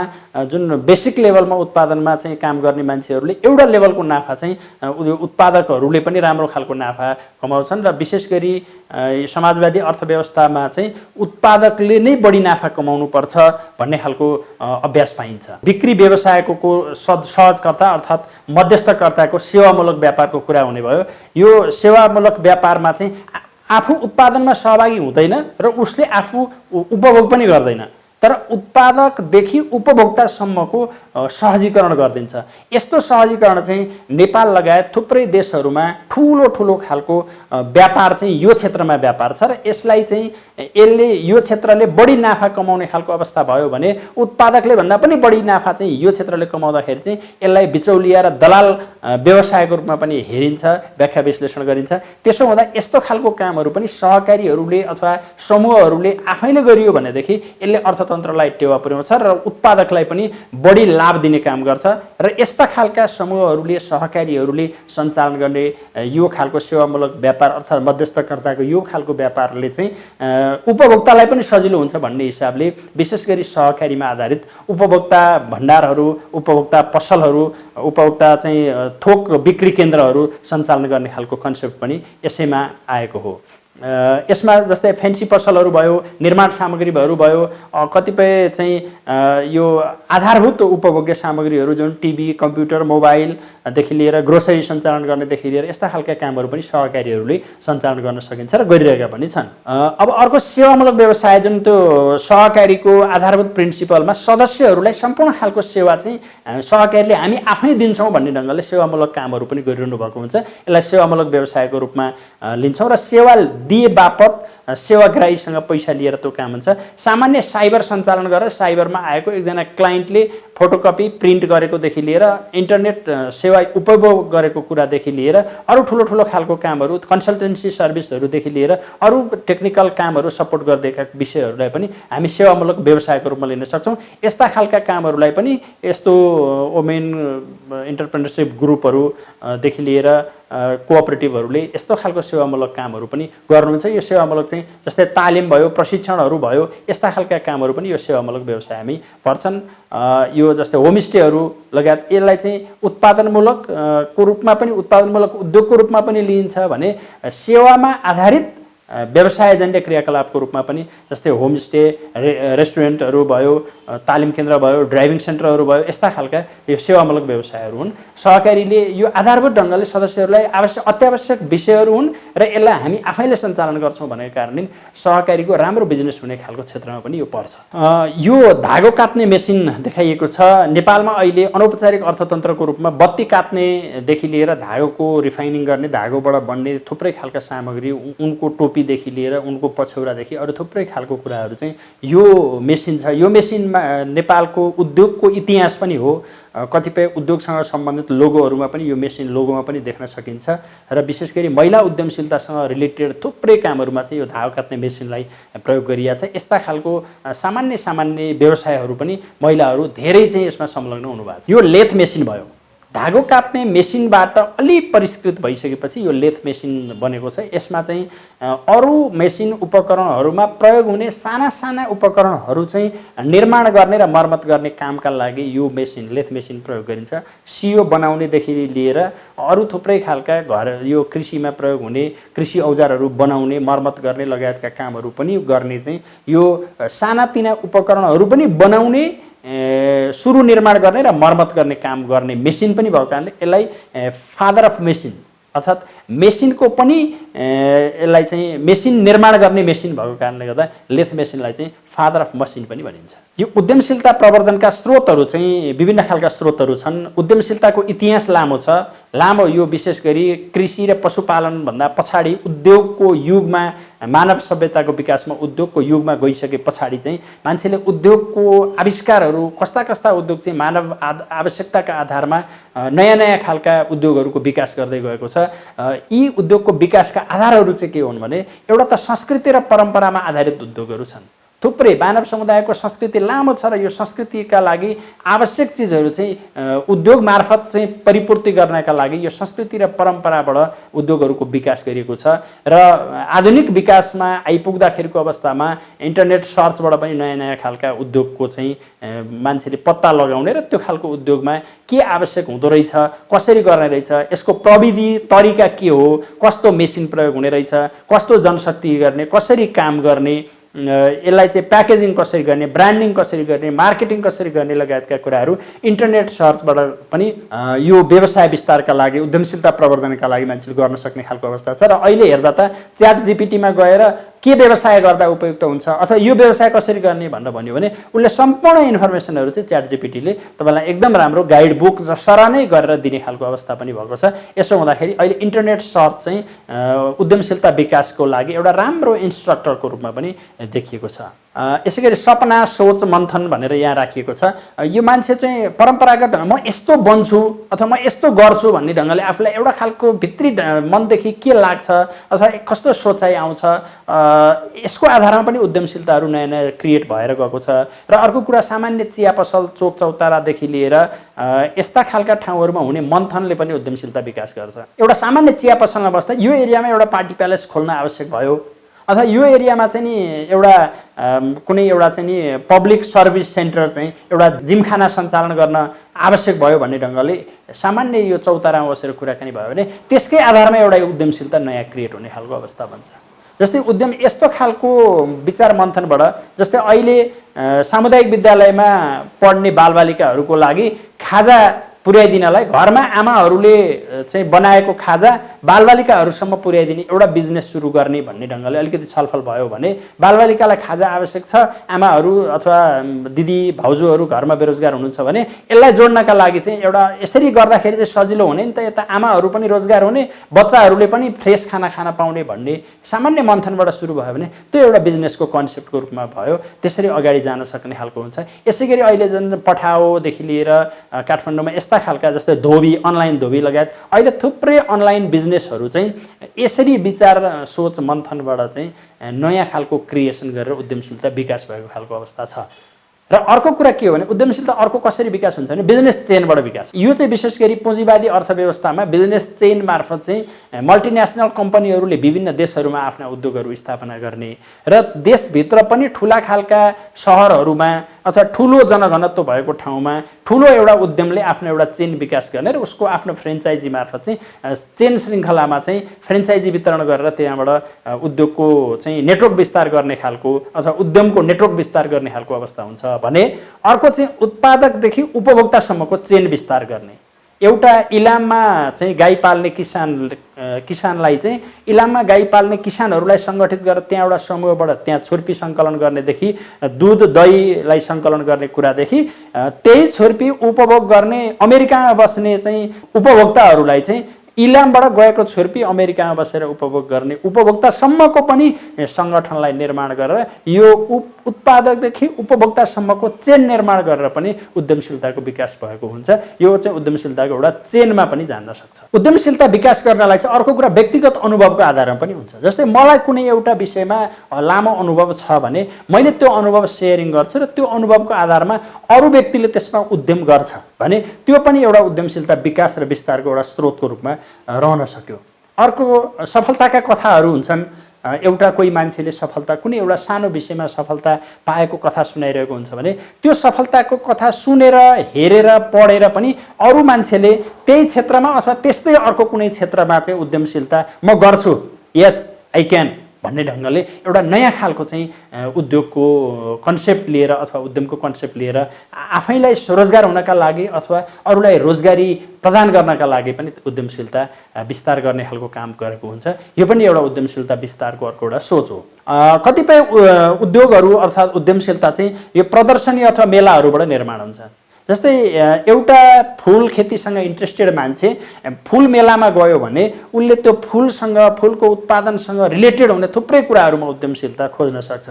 जुन बेसिक लेभलमा उत्पादनमा चाहिँ काम गर्ने मान्छेहरूले एउटा लेभलको नाफा चाहिँ उत्पादकहरूले पनि राम्रो खालको नाफा कमाउँछन् र विशेष गरी समाजवादी अर्थव्यवस्थामा चाहिँ उत्पादकले नै बढी नाफा कमाउनु पर्छ भन्ने खालको अभ्यास पाइन्छ। बिक्री व्यवसायको सहजकर्ता अर्थात् मध्यस्थकर्ताको सेवामूलक व्यापारको कुरा हुने भयो। यो सेवामूलक व्यापारमा चाहिँ आफू उत्पादनमा सहभागी हुँदैन र उसले आफू उपभोग पनि गर्दैन, तर उत्पादकदेखि उपभोक्तासम्मको सहजीकरण गरिदिन्छ। यस्तो सहजीकरण चाहिँ नेपाल लगायत थुप्रै देशहरूमा ठुलो ठुलो खालको व्यापार चाहिँ यो क्षेत्रमा व्यापार छ र यसलाई चाहिँ यसले यो क्षेत्रले बढी नाफा कमाउने खालको अवस्था भयो भने उत्पादकले भन्दा पनि बढी नाफा चाहिँ यो क्षेत्रले कमाउँदाखेरि चाहिँ यसलाई बिचौलिया र दलाल व्यवसायको रूपमा पनि हेरिन्छ, व्याख्या विश्लेषण गरिन्छ। त्यसो हुँदा यस्तो खालको कामहरू पनि सहकारीहरूले अथवा समूहहरूले आफैले गरियो भनेदेखि यसले अर्थतन्त्रलाई टेवा पुर्याउँछ र उत्पादकलाई पनि बढी लाभ दिने काम गर्छ। र यस्ता खालका समूहहरूले सहकारीहरूले सञ्चालन गर्ने यो खालको सेवामूलक व्यापार अर्थात् मध्यस्थकर्ताको यो खालको व्यापारले चाहिँ उपभोक्तालाई पनि सजिलो हुन्छ भन्ने हिसाबले विशेष गरी सहकारीमा आधारित उपभोक्ता भण्डारहरू, उपभोक्ता पसलहरू, उपभोक्ता चाहिँ थोक बिक्री केन्द्रहरू सञ्चालन गर्ने खालको कन्सेप्ट पनि यसैमा आएको हो। यसमा जस्तै फेन्सी पसलहरू भयो, निर्माण सामग्रीहरू भयो, कतिपय चाहिँ यो आधारभूत उपभोग्य सामग्रीहरू जुन टिभी, कम्प्युटर, मोबाइलदेखि लिएर ग्रोसरी सञ्चालन गर्नेदेखि लिएर यस्ता खालका कामहरू पनि सहकारीहरूले सञ्चालन गर्न सकिन्छ र गरिरहेका पनि छन्। अब अर्को सेवामूलक व्यवसाय जुन त्यो सहकारीको आधारभूत प्रिन्सिपलमा सदस्यहरूलाई सम्पूर्ण खालको सेवा चाहिँ सहकारीले हामी आफै दिन्छौँ भन्ने ढङ्गले सेवामूलक कामहरू पनि गरिरहनु भएको हुन्छ। यसलाई सेवामूलक व्यवसायको रूपमा लिन्छौँ र सेवा दिए बापत सेवाग्राहीसँग पैसा लिएर त्यो काम हुन्छ। सामान्य साइबर सञ्चालन गरेर साइबरमा आएको एकजना क्लाइन्टले फोटोकपी प्रिन्ट गरेकोदेखि लिएर इन्टरनेट सेवा उपभोग गरेको कुरादेखि लिएर अरू ठुलो ठुलो खालको कामहरू, कन्सल्टेन्सी सर्भिसहरूदेखि लिएर अरू टेक्निकल कामहरू सपोर्ट गरिदिएका विषयहरूलाई पनि हामी सेवामूलक व्यवसायको रूपमा लिन सक्छौँ। यस्ता खालका कामहरूलाई पनि यस्तो वुमेन एन्टरप्रेन्योरसिप ग्रुपहरूदेखि लिएर कोअपरेटिभहरूले यस्तो खालको सेवामूलक कामहरू पनि गर्नुहुन्छ। यो सेवामूलक चाहिँ जस्तै तालिम भयो, प्रशिक्षणहरू भयो, यस्ता खालका कामहरू पनि यो सेवामूलक व्यवसायमै पर्छन्। यो जस्तै होमस्टेहरू लगायत यसलाई चाहिँ उत्पादनमूलक को रूपमा पनि, उत्पादनमूलक उद्योगको रूपमा पनि लिइन्छ भने सेवामा आधारित व्यवसायजन्य क्रियाकलापको रूपमा पनि जस्तै होमस्टे, रेस्टुरेन्टहरू भयो, तालिम केन्द्र भयो, ड्राइभिङ सेन्टरहरू भयो, यस्ता खालका यो सेवामूलक व्यवसायहरू हुन्। सहकारीले यो आधारभूत ढङ्गले सदस्यहरूलाई अत्यावश्यक विषयहरू हुन् र यसलाई हामी आफैले सञ्चालन गर्छौँ भनेको कारणले सहकारीको राम्रो बिजनेस हुने खालको क्षेत्रमा पनि यो पर्छ। यो धागो काट्ने मेसिन देखाइएको छ। नेपालमा अहिले अनौपचारिक अर्थतन्त्रको रूपमा बत्ती काट्नेदेखि लिएर धागोको रिफाइनिङ गर्ने, धागोबाट बन्ने थुप्रै खालका सामग्री, उनको टोपीदेखि लिएर उनको पछौरादेखि अरू थुप्रै खालको कुराहरू चाहिँ यो मेसिन छ। यो मेसिनमा नेपालको उद्योगको इतिहास पनि हो। कतिपय उद्योगसँग सम्बन्धित लोगोहरूमा पनि यो मेसिन लोगोमा पनि देख्न सकिन्छ र विशेष गरी महिला उद्यमशीलतासँग रिलेटेड थुप्रै कामहरूमा चाहिँ यो धागो काट्ने मेसिनलाई प्रयोग गरिएको छ। यस्ता खालको सामान्य व्यवसायहरू पनि महिलाहरू धेरै चाहिँ यसमा संलग्न हुनुभएको छ। यो लेथ मेसिन भयो। धागो काट्ने मेसिनबाट अलि परिष्कृत भइसकेपछि यो लेथ मेसिन बनेको छ। यसमा चाहिँ अरू मेसिन उपकरणहरूमा प्रयोग हुने साना उपकरणहरू चाहिँ निर्माण गर्ने र मर्मत गर्ने कामका लागि यो मेसिन, लेथ मेसिन प्रयोग गरिन्छ। सियो बनाउनेदेखि लिएर अरू थुप्रै खालका यो कृषिमा प्रयोग हुने कृषि औजारहरू बनाउने, मर्मत गर्ने लगायतका कामहरू पनि गर्ने चाहिँ यो सानातिना उपकरणहरू पनि बनाउने, सुरु निर्माण गर्ने र मर्मत गर्ने काम गर्ने मेसिन पनि भएको कारणले यसलाई फादर अफ मेसिन अर्थात् मेसिनको पनि यसलाई चाहिँ मेसिन निर्माण गर्ने मेसिन भएको कारणले गर्दा लेथ मेसिनलाई चाहिँ फादर अफ मसिन पनि भनिन्छ। यो उद्यमशीलता प्रवर्धनका स्रोतहरू चाहिँ विभिन्न खालका स्रोतहरू छन्। उद्यमशीलताको इतिहास लामो छ। यो विशेष गरी कृषि र पशुपालनभन्दा पछाडि उद्योगको युगमा, मानव सभ्यताको विकासमा उद्योगको युगमा गइसके पछाडि चाहिँ मान्छेले उद्योगको आविष्कारहरू, कस्ता उद्योग चाहिँ मानव आवश्यकताका आधारमा नयाँ खालका उद्योगहरूको विकास गर्दै गएको छ। यी उद्योगको विकासका आधारहरू चाहिँ के हुन् भने एउटा त संस्कृति र परम्परामा आधारित उद्योगहरू छन्। थुप्रै मानव समुदायको संस्कृति लामो छ र यो संस्कृतिका लागि आवश्यक चिजहरू चाहिँ उद्योग मार्फत चाहिँ परिपूर्ति गर्नका लागि यो संस्कृति र परम्पराबाट उद्योगहरूको विकास गरिएको छ र आधुनिक विकासमा आइपुग्दाखेरिको अवस्थामा इन्टरनेट सर्चबाट पनि नयाँ खालका उद्योगको चाहिँ मान्छेले पत्ता लगाउने र त्यो खालको उद्योगमा के आवश्यक हुँदो रहेछ, कसरी गर्ने रहेछ, यसको प्रविधि तरिका के हो, कस्तो मेसिन प्रयोग हुने रहेछ, कस्तो जनशक्ति गर्ने, कसरी काम गर्ने, यसलाई चाहिँ प्याकेजिङ कसरी गर्ने, ब्रान्डिङ कसरी गर्ने, मार्केटिङ कसरी गर्ने लगायतका कुराहरू इन्टरनेट सर्चबाट पनि यो व्यवसाय विस्तारका लागि, उद्यमशीलता प्रवर्धनका लागि मान्छेले गर्न सक्ने खालको अवस्था छ। र अहिले हेर्दा त च्याट जीपीटीमा गएर के व्यवसाय गर्दा उपयुक्त हुन्छ अथवा यो व्यवसाय कसरी गर्ने भनेर भन्यो भने उसले सम्पूर्ण इन्फर्मेसनहरू चाहिँ च्याट जीपीटीले तपाईँलाई एकदम राम्रो गाइड बुक जसरा नै गरेर दिने खालको अवस्था पनि भएको छ। यसो हुँदाखेरि अहिले इन्टरनेट सर्च चाहिँ उद्यमशीलता विकासको लागि एउटा राम्रो इन्स्ट्रक्टरको रूपमा पनि देखिएको छ। यसै गरी सपना, सोच, मन्थन भनेर यहाँ राखिएको छ। यो मान्छे चाहिँ परम्परागत म यस्तो बन्छु अथवा म यस्तो गर्छु भन्ने ढङ्गले आफूलाई एउटा खालको भित्री मनदेखि के लाग्छ अथवा कस्तो सोचाइ आउँछ, यसको आधारमा पनि उद्यमशीलताहरू नयाँ क्रिएट भएर गएको छ। र अर्को कुरा सामान्य चिया पसल, चोक चौतारादेखि लिएर यस्ता खालका ठाउँहरूमा हुने मन्थनले पनि उद्यमशीलता विकास गर्छ। एउटा सामान्य चिया पसलमा बस्दा यो एरियामा एउटा पार्टी प्यालेस खोल्न आवश्यक भयो अथवा यो एरियामा चाहिँ नि एउटा कुनै एउटा चाहिँ नि पब्लिक सर्भिस सेन्टर चाहिँ एउटा जिमखाना सञ्चालन गर्न आवश्यक भयो भन्ने ढङ्गले सामान्य यो चौतारामा बसेर कुराकानी भयो भने त्यसकै आधारमा एउटा उद्यमशीलता नयाँ क्रिएट हुने खालको अवस्था बन्छ। जस्तै उद्यम यस्तो खालको विचार मन्थनबाट, जस्तै अहिले सामुदायिक विद्यालयमा पढ्ने बालबालिकाहरूको लागि खाजा पुर्याइदिनलाई घरमा आमाहरूले चाहिँ बनाएको खाजा बालबालिकाहरूसम्म पुर्याइदिने एउटा बिजनेस सुरु गर्ने भन्ने ढङ्गले अलिकति छलफल भयो भने बालबालिकालाई खाजा आवश्यक छ, आमाहरू अथवा दिदी भाउजूहरू घरमा बेरोजगार हुनुहुन्छ भने यसलाई जोड्नका लागि चाहिँ एउटा यसरी गर्दाखेरि चाहिँ सजिलो हुने नि त, यता आमाहरू पनि रोजगार हुने, बच्चाहरूले पनि फ्रेस खाना खान पाउने भन्ने सामान्य मन्थनबाट सुरु भयो भने त्यो एउटा बिजनेसको कन्सेप्टको रूपमा भयो। त्यसरी अगाडि जान सक्ने खालको हुन्छ। यसै गरी अहिले जुन पठाओदेखि लिएर काठमाडौँमा यस्ता खालका जस्तै धोबी, अनलाइन धोबी लगायत अहिले थुप्रै अनलाइन बिजनेसहरू चाहिँ यसरी विचार सोच मन्थनबाट चाहिँ नयाँ खालको क्रिएसन गरेर उद्यमशीलता विकास भएको खालको अवस्था छ। र अर्को कुरा के हो भने उद्यमशीलता अर्को कसरी विकास हुन्छ भने बिजनेस चेनबाट विकास। यो चाहिँ विशेष गरी पुँजीवादी अर्थव्यवस्थामा बिजनेस चेन मार्फत चाहिँ मल्टिनेसनल कम्पनीहरूले विभिन्न देशहरूमा आफ्ना उद्योगहरू स्थापना गर्ने र देशभित्र पनि ठुला खालका सहरहरूमा अथवा ठुलो जनघनत्व भएको ठाउँमा ठुलो एउटा उद्यमले आफ्नो एउटा चेन विकास गर्ने र उसको आफ्नो फ्रेन्चाइजी मार्फत चाहिँ चेन श्रृङ्खलामा चाहिँ फ्रेन्चाइजी वितरण गरेर त्यहाँबाट उद्योगको चाहिँ नेटवर्क विस्तार गर्ने खालको अथवा उद्यमको नेटवर्क विस्तार गर्ने खालको अवस्था हुन्छ भने अर्को चाहिँ उत्पादकदेखि उपभोक्तासम्मको चेन विस्तार गर्ने। एउटा इलाममा चाहिँ गाई पाल्ने किसानलाई चाहिँ इलाममा गाई पाल्ने किसानहरूलाई सङ्गठित गरेर त्यहाँ एउटा समूहबाट त्यहाँ छुर्पी सङ्कलन गर्नेदेखि दुध दहीलाई सङ्कलन गर्ने कुरादेखि त्यही छुर्पी उपभोग गर्ने अमेरिकामा बस्ने चाहिँ उपभोक्ताहरूलाई चाहिँ इलामबाट गएको छुर्पी अमेरिकामा बसेर उपभोग गर्ने उपभोक्तासम्मको पनि सङ्गठनलाई निर्माण गरेर यो उत्पादकदेखि उपभोक्तासम्मको चेन निर्माण गरेर पनि उद्यमशीलताको विकास भएको हुन्छ। यो चाहिँ उद्यमशीलताको एउटा चेनमा पनि जान्न सक्छ। उद्यमशीलता विकास गर्नलाई चाहिँ अर्को कुरा व्यक्तिगत अनुभवको आधारमा पनि हुन्छ। जस्तै मलाई कुनै एउटा विषयमा लामो अनुभव छ भने मैले त्यो अनुभव सेयरिङ गर्छु र त्यो अनुभवको आधारमा अरू व्यक्तिले त्यसमा उद्यम गर्छ भने त्यो पनि एउटा उद्यमशीलता विकास र विस्तारको एउटा स्रोतको रूपमा रहन सक्यो। अर्को सफलताका कथाहरू हुन्छन्। एउटा कोही मान्छेले सफलता कुनै एउटा सानो विषयमा सफलता पाएको कथा सुनाइरहेको हुन्छ भने त्यो सफलताको कथा सुनेर हेरेर पढेर पनि अरू मान्छेले त्यही क्षेत्रमा अथवा त्यस्तै अर्को कुनै क्षेत्रमा चाहिँ उद्यमशीलता म गर्छु, यस आई क्यान भन्ने ढङ्गले एउटा नयाँ खालको चाहिँ उद्योगको कन्सेप्ट लिएर अथवा उद्यमको कन्सेप्ट लिएर आफैलाई स्वरोजगार हुनका लागि अथवा अरूलाई रोजगारी प्रदान गर्नका लागि पनि उद्यमशीलता विस्तार गर्ने खालको काम गरेको हुन्छ। यो पनि एउटा उद्यमशीलता विस्तारको अर्को एउटा सोच हो। कतिपय उद्योगहरू अर्थात् उद्यमशीलता चाहिँ यो प्रदर्शनी अथवा मेलाहरूबाट निर्माण हुन्छ। जस्तै एउटा फुल खेतीसँग इन्ट्रेस्टेड मान्छे फुल मेलामा गयो भने उसले त्यो फुलसँग फुलको उत्पादनसँग रिलेटेड हुने थुप्रै कुराहरूमा उद्यमशीलता खोज्न सक्छ।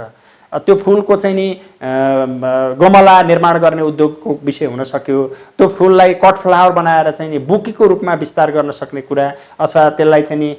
त्यो फुलको चाहिँ नि गमला निर्माण गर्ने उद्योगको विषय हुन सक्यो, त्यो फुललाई कट फ्लावर बनाएर चाहिँ नि बुकीको रूपमा विस्तार गर्न सक्ने कुरा अथवा त्यसलाई चाहिँ नि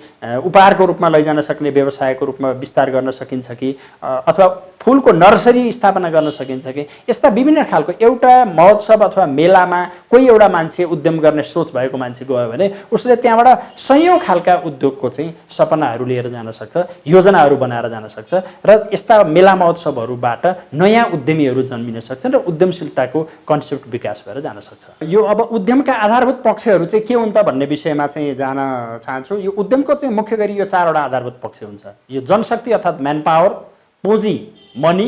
उपहारको रूपमा लैजान सक्ने व्यवसायको रूपमा विस्तार गर्न सकिन्छ कि अथवा फुलको नर्सरी स्थापना गर्न सकिन्छ कि यस्ता विभिन्न खालको एउटा महोत्सव अथवा मेलामा कोही एउटा मान्छे उद्यम गर्ने सोच भएको मान्छे गयो भने उसले त्यहाँबाट सयौँ खालका उद्योगको चाहिँ सपनाहरू लिएर जान सक्छ, योजनाहरू बनाएर जान सक्छ र यस्ता मेला महोत्सवहरूबाट नयाँ उद्यमीहरू जन्मिन सक्छन् र उद्यमशीलताको कन्सेप्ट विकास भएर जान सक्छ। यो अब उद्यमका आधारभूत पक्षहरू चाहिँ के हुन् त भन्ने विषयमा चाहिँ जान चाहन्छु। यो उद्यमको चाहिँ मुख्य गरी यो चारवटा आधारभूत पक्ष हुन्छ। यो जनशक्ति अर्थात् म्यान पावर, पुँजी मनी,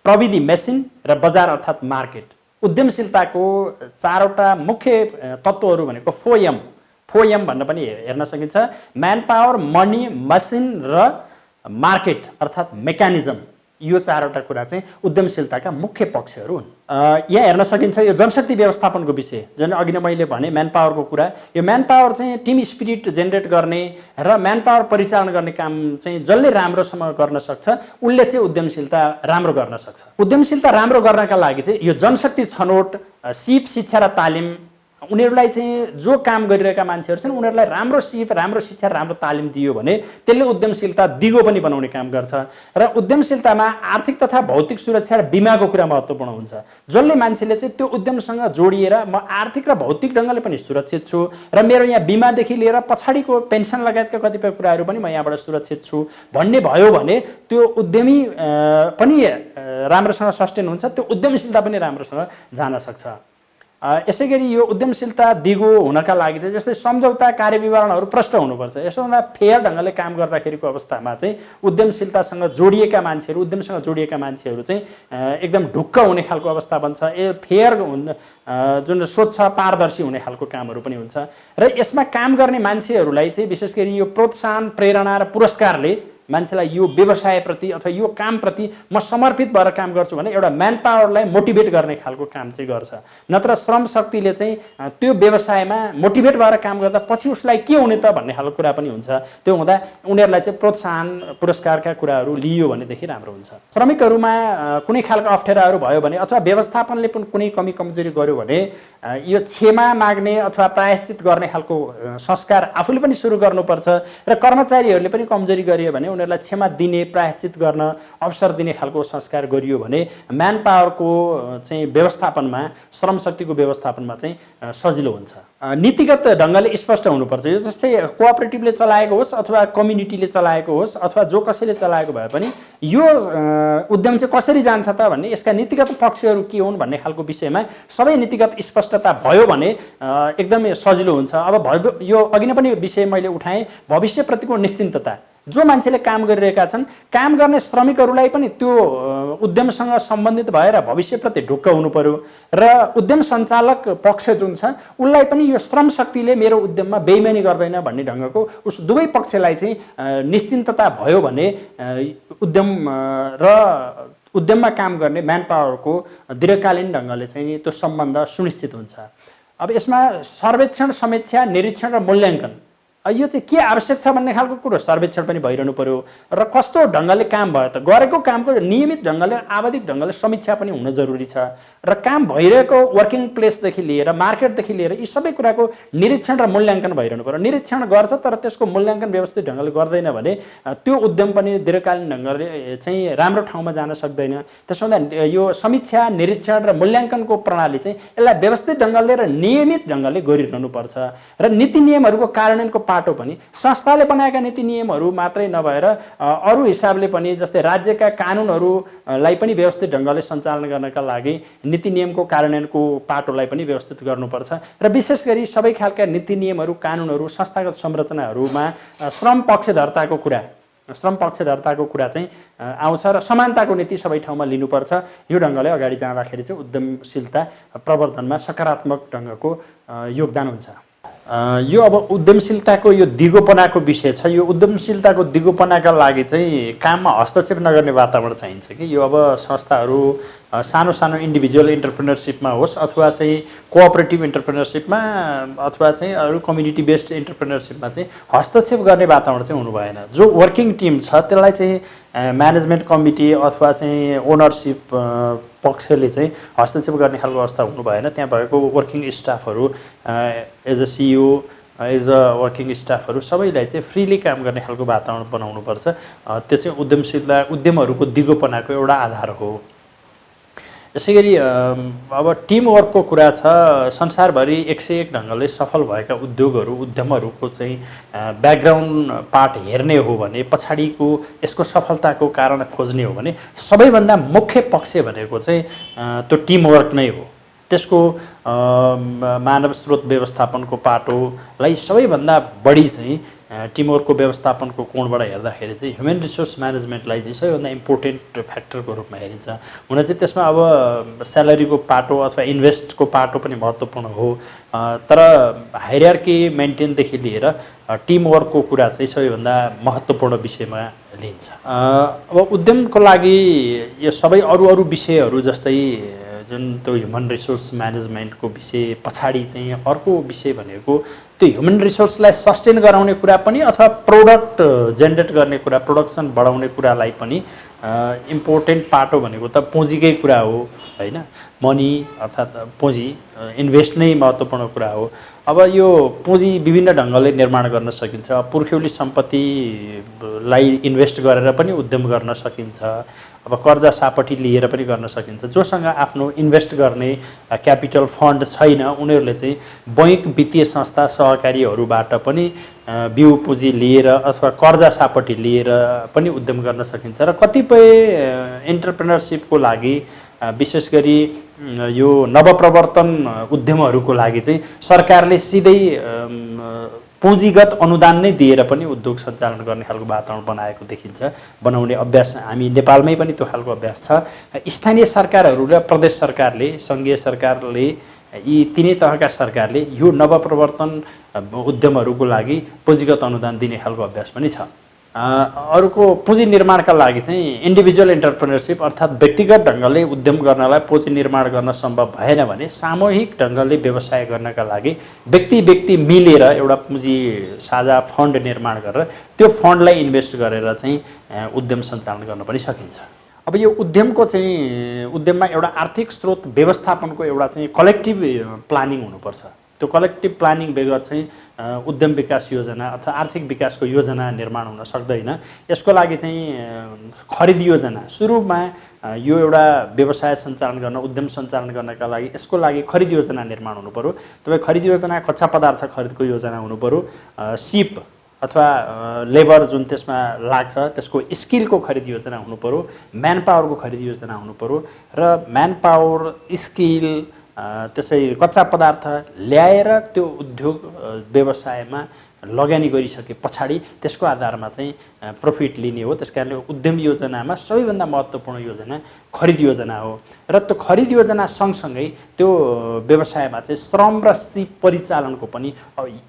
प्रविधि मेसिन र बजार अर्थात् मार्केट। उद्यमशीलताको चारवटा मुख्य तत्त्वहरू भनेको फोएम भन्न पनि हेर्न सकिन्छ। म्यान पावर, मनी, मसिन र मार्केट अर्थात् मेकानिजम, यो चारवटा कुरा चाहिँ उद्यमशीलताका मुख्य पक्षहरू हुन्। यहाँ हेर्न सकिन्छ यो जनशक्ति व्यवस्थापनको विषय, जुन अघि नै मैले भने म्यान पावरको कुरा। यो म्यान पावर चाहिँ टिम स्पिरिट जेनेरेट गर्ने र म्यान पावर परिचालन गर्ने काम चाहिँ जसले राम्रोसँग गर्न सक्छ उसले चाहिँ उद्यमशीलता राम्रो गर्न सक्छ। उद्यमशीलता राम्रो गर्नका लागि चाहिँ यो जनशक्ति छनौट, सिप, शिक्षा र तालिम, उनीहरूलाई चाहिँ जो काम गरिरहेका मान्छेहरू छन् उनीहरूलाई राम्रो सिप, राम्रो शिक्षा, राम्रो तालिम दियो भने त्यसले उद्यमशीलता दिगो पनि बनाउने काम गर्छ। र उद्यमशीलतामा आर्थिक तथा भौतिक सुरक्षा र बिमाको कुरा महत्त्वपूर्ण हुन्छ। जसले मान्छेले चाहिँ त्यो उद्यमसँग जोडिएर म आर्थिक र भौतिक ढङ्गले पनि सुरक्षित छु र मेरो यहाँ बिमादेखि लिएर पछाडिको पेन्सन लगायतका कतिपय कुराहरू पनि म यहाँबाट सुरक्षित छु भन्ने भयो भने त्यो उद्यमी पनि राम्रोसँग सस्टेन हुन्छ, त्यो उद्यमशीलता पनि राम्रोसँग जान सक्छ। यसै गरी यो उद्यमशीलता दिगो हुनका लागि चाहिँ जस्तै सम्झौता कार्यविवरणहरू प्रष्ट हुनुपर्छ। यसोभन्दा फेयर ढङ्गले काम गर्दाखेरिको अवस्थामा चाहिँ उद्यमशीलतासँग जोडिएका मान्छेहरू, उद्यमसँग जोडिएका मान्छेहरू चाहिँ एकदम ढुक्क हुने खालको अवस्था बन्छ। फेयर जुन स्वच्छ पारदर्शी हुने खालको कामहरू पनि हुन्छ र यसमा काम गर्ने मान्छेहरूलाई चाहिँ विशेष गरी यो प्रोत्साहन, प्रेरणा र पुरस्कारले मान्छेलाई यो व्यवसायप्रति अथवा यो कामप्रति म समर्पित भएर काम गर्छु भने एउटा म्यान पावरलाई मोटिभेट गर्ने खालको काम चाहिँ गर्छ। नत्र श्रम शक्तिले चाहिँ त्यो व्यवसायमा मोटिभेट भएर काम गर्दा पछि उसलाई के हुने त भन्ने खालको कुरा पनि हुन्छ। त्यो हुँदा उनीहरूलाई चाहिँ प्रोत्साहन, पुरस्कारका कुराहरू लियो भनेदेखि राम्रो हुन्छ। श्रमिकहरूमा कुनै खालको अप्ठ्याराहरू भयो भने अथवा व्यवस्थापनले पनि कुनै कमी कमजोरी गर्यो भने यो क्षमा माग्ने अथवा प्रायश्चित गर्ने खालको संस्कार आफूले पनि सुरु गर्नुपर्छ र कर्मचारीहरूले पनि कमजोरी गरियो भने उनीहरूलाई क्षमा दिने, प्रायश्चित गर्न अवसर दिने खालको संस्कार गरियो भने म्यान पावरको चाहिँ व्यवस्थापनमा, श्रम शक्तिको व्यवस्थापनमा चाहिँ सजिलो हुन्छ। नीतिगत ढङ्गले स्पष्ट हुनुपर्छ। यो जस्तै कोअपरेटिभले चलाएको होस् अथवा कम्युनिटीले चलाएको होस् अथवा जो कसैले चलाएको भए पनि यो उद्यम चाहिँ कसरी जान्छ त भन्ने, यसका नीतिगत पक्षहरू के हुन् भन्ने खालको विषयमा सबै नीतिगत स्पष्टता भयो भने एकदमै सजिलो हुन्छ। अब यो अघि नै पनि विषय मैले उठाएँ, भविष्यप्रतिको निश्चिन्तता। जो मान्छेले काम गरिरहेका छन्, काम गर्ने श्रमिकहरूलाई पनि त्यो उद्यमसँग सम्बन्धित भएर भविष्यप्रति ढुक्क हुनु पर्यो र उद्यम सञ्चालक पक्ष जुन छ उसलाई पनि यो श्रम शक्तिले मेरो उद्यममा बेइमानी गर्दैन भन्ने ढङ्गको उस दुवै पक्षलाई चाहिँ निश्चिन्तता भयो भने उद्यम र उद्यममा काम गर्ने म्यान पावरको दीर्घकालीन ढङ्गले चाहिँ त्यो सम्बन्ध सुनिश्चित हुन्छ। अब यसमा सर्वेक्षण, समीक्षा, निरीक्षण र मूल्याङ्कन यो चाहिँ के आवश्यक छ भन्ने खालको कुरो सर्वेक्षण पनि भइरहनु पर्यो र कस्तो ढङ्गले काम भयो त, गरेको कामको नियमित ढङ्गले, आवधिक ढङ्गले समीक्षा पनि हुन जरुरी छ र काम भइरहेको वर्किङ प्लेसदेखि लिएर मार्केटदेखि लिएर यी सबै कुराको निरीक्षण र मूल्याङ्कन भइरहनु पर्यो। निरीक्षण गर्छ तर त्यसको मूल्याङ्कन व्यवस्थित ढङ्गले गर्दैन भने त्यो उद्यम पनि दीर्घकालीन ढङ्गले चाहिँ राम्रो ठाउँमा जान सक्दैन। त्यसो हुँदा यो समीक्षा, निरीक्षण र मूल्याङ्कनको प्रणाली चाहिँ यसलाई व्यवस्थित ढङ्गले र नियमित ढङ्गले गरिरहनु पर्छ र नीति नियमहरूको कार्यान्वयनको पाटो पनि संस्थाले बनाएका नीति नियमहरू मात्रै नभएर अरू हिसाबले पनि, जस्तै राज्यका कानुनहरूलाई पनि व्यवस्थित ढङ्गले सञ्चालन गर्नका लागि नीति नियमको कार्यान्वयनको पाटोलाई पनि व्यवस्थित गर्नुपर्छ र विशेष गरी सबै खालका नीति नियमहरू, कानुनहरू, संस्थागत संरचनाहरूमा श्रम पक्षधर्ताको कुरा चाहिँ आउँछ र समानताको नीति सबै ठाउँमा लिनुपर्छ। यो ढङ्गले अगाडि जाँदाखेरि चाहिँ उद्यमशीलता प्रवर्धनमा सकारात्मक ढङ्गको योगदान हुन्छ। यो अब उद्यमशीलताको यो दिगोपनाको विषय छ। यो उद्यमशीलताको दिगोपनाका लागि चाहिँ काममा हस्तक्षेप नगर्ने वातावरण चाहिन्छ कि यो अब संस्थाहरू सानो सानो इन्डिभिजुअल इन्टरप्रेनरसिपमा होस् अथवा चाहिँ कोअपरेटिभ इन्टरप्रेनरसिपमा अथवा चाहिँ अरू कम्युनिटी बेस्ड इन्टरप्रेनरसिपमा चाहिँ हस्तक्षेप गर्ने वातावरण चाहिँ हुनु भएन। जो वर्किङ टिम छ त्यसलाई चाहिँ म्यानेजमेन्ट कमिटी अथवा चाहिँ ओनरसिप पक्षले चाहिँ हस्तक्षेप गर्ने खालको अवस्था हुनु भएन। त्यहाँ भएको वर्किङ स्टाफहरू as a CEO, as a working स्टाफहरू सबैलाई चाहिँ फ्रिली काम गर्ने खालको वातावरण बनाउनुपर्छ। त्यो चाहिँ उद्यमहरूको दिगोपनाको एउटा आधार हो। यसै गरी अब टिमवर्कको कुरा छ। संसारभरि 101 ढङ्गले सफल भएका उद्यमहरूको चाहिँ ब्याकग्राउन्ड पार्ट हेर्ने हो भने, पछाडिको यसको सफलताको कारण खोज्ने हो भने सबैभन्दा मुख्य पक्ष भनेको चाहिँ त्यो टिमवर्क नै हो। त्यसको मानव स्रोत व्यवस्थापनको पाटोलाई सबैभन्दा बढी चाहिँ टिमवर्कको व्यवस्थापनको कोणबाट हेर्दाखेरि चाहिँ ह्युमन रिसोर्स म्यानेजमेन्टलाई चाहिँ सबैभन्दा इम्पोर्टेन्ट फ्याक्टरको रूपमा हेरिन्छ। हुन चाहिँ त्यसमा अब स्यालेरीको पाटो अथवा इन्भेस्टको पाटो पनि महत्त्वपूर्ण हो, तर हायरार्की मेन्टेनदेखि लिएर टिमवर्कको कुरा चाहिँ सबैभन्दा महत्त्वपूर्ण विषयमा लिइन्छ। अब उद्यमको लागि यो सबै अरू विषयहरू जस्तै जुन त्यो ह्युमन रिसोर्स म्यानेजमेन्टको विषय पछाडि चाहिँ अर्को विषय भनेको त्यो ह्युमन रिसोर्सलाई सस्टेन गराउने कुरा पनि अथवा प्रोडक्ट जेनेरेट गर्ने कुरा, प्रोडक्सन बढाउने कुरालाई पनि इम्पोर्टेन्ट पाटो भनेको त पुँजीकै कुरा हो हैन। मनी अर्थात् पुँजी, इन्भेस्ट नै महत्त्वपूर्ण कुरा हो। अब यो पुँजी विभिन्न ढङ्गले निर्माण गर्न सकिन्छ। पुर्ख्यौली सम्पत्तिलाई इन्भेस्ट गरेर पनि उद्यम गर्न सकिन्छ। अब कर्जा सापटी लिएर पनि गर्न सकिन्छ। जोसँग आफ्नो इन्भेस्ट गर्ने क्यापिटल फन्ड छैन उनीहरूले चाहिँ बैङ्क, वित्तीय संस्था, सहकारीहरूबाट पनि बिउ पुँजी लिएर अथवा कर्जा सापटी लिएर पनि उद्यम गर्न सकिन्छ। र कतिपय इन्टरप्रेनरसिपको लागि विशेष गरी यो नवप्रवर्तन उद्यमहरूको लागि चाहिँ सरकारले सिधै पुँजीगत अनुदान नै दिएर पनि उद्योग सञ्चालन गर्ने खालको वातावरण बनाएको देखिन्छ। बनाउने अभ्यास हामी नेपालमै पनि त्यो खालको अभ्यास छ। स्थानीय सरकारहरू र प्रदेश सरकारले, सङ्घीय सरकारले, यी तिनै तहका सरकारले यो नवप्रवर्तन उद्यमहरूको लागि पुँजीगत अनुदान दिने खालको अभ्यास पनि छ। अर्को पुँजी निर्माणका लागि चाहिँ इन्डिभिजुअल इन्टरप्रेनरसिप अर्थात् व्यक्तिगत ढङ्गले उद्यम गर्नलाई पुँजी निर्माण गर्न सम्भव भएन भने सामूहिक ढङ्गले व्यवसाय गर्नका लागि व्यक्ति मिलेर एउटा पुँजी साझा फन्ड निर्माण गरेर त्यो फन्डलाई इन्भेस्ट गरेर चाहिँ उद्यम सञ्चालन गर्न पनि सकिन्छ। अब यो उद्यममा एउटा आर्थिक स्रोत व्यवस्थापनको एउटा चाहिँ कलेक्टिभ प्लानिङ हुनुपर्छ। त्यो कलेक्टिभ प्लानिङ बेगर चाहिँ उद्यम विकास योजना अथवा आर्थिक विकासको योजना निर्माण हुन सक्दैन। यसको लागि चाहिँ खरिद योजना सुरुमा यो एउटा व्यवसाय सञ्चालन गर्न उद्यम सञ्चालन गर्नका लागि यसको लागि खरिद योजना निर्माण हुनु पर्यो। तपाईँ खरिद योजना कच्चा पदार्थ खरिदको योजना हुनु पर्यो, सिप अथवा लेबर जुन त्यसमा लाग्छ त्यसको स्किलको खरिद योजना हुनु पर्यो, म्यान पावरको खरिद योजना हुनु पर्यो र म्यान पावर स्किल त्यसै कच्चा पदार्थ ल्याएर त्यो उद्योग व्यवसायमा लगानी गरिसके पछाडि त्यसको आधारमा चाहिँ प्रफिट लिने हो। त्यसकारणले उद्यम योजनामा सबैभन्दा महत्त्वपूर्ण योजना खरिद योजना हो र त्यो खरिद योजना सँगसँगै त्यो व्यवसायमा चाहिँ श्रम र सिप परिचालनको पनि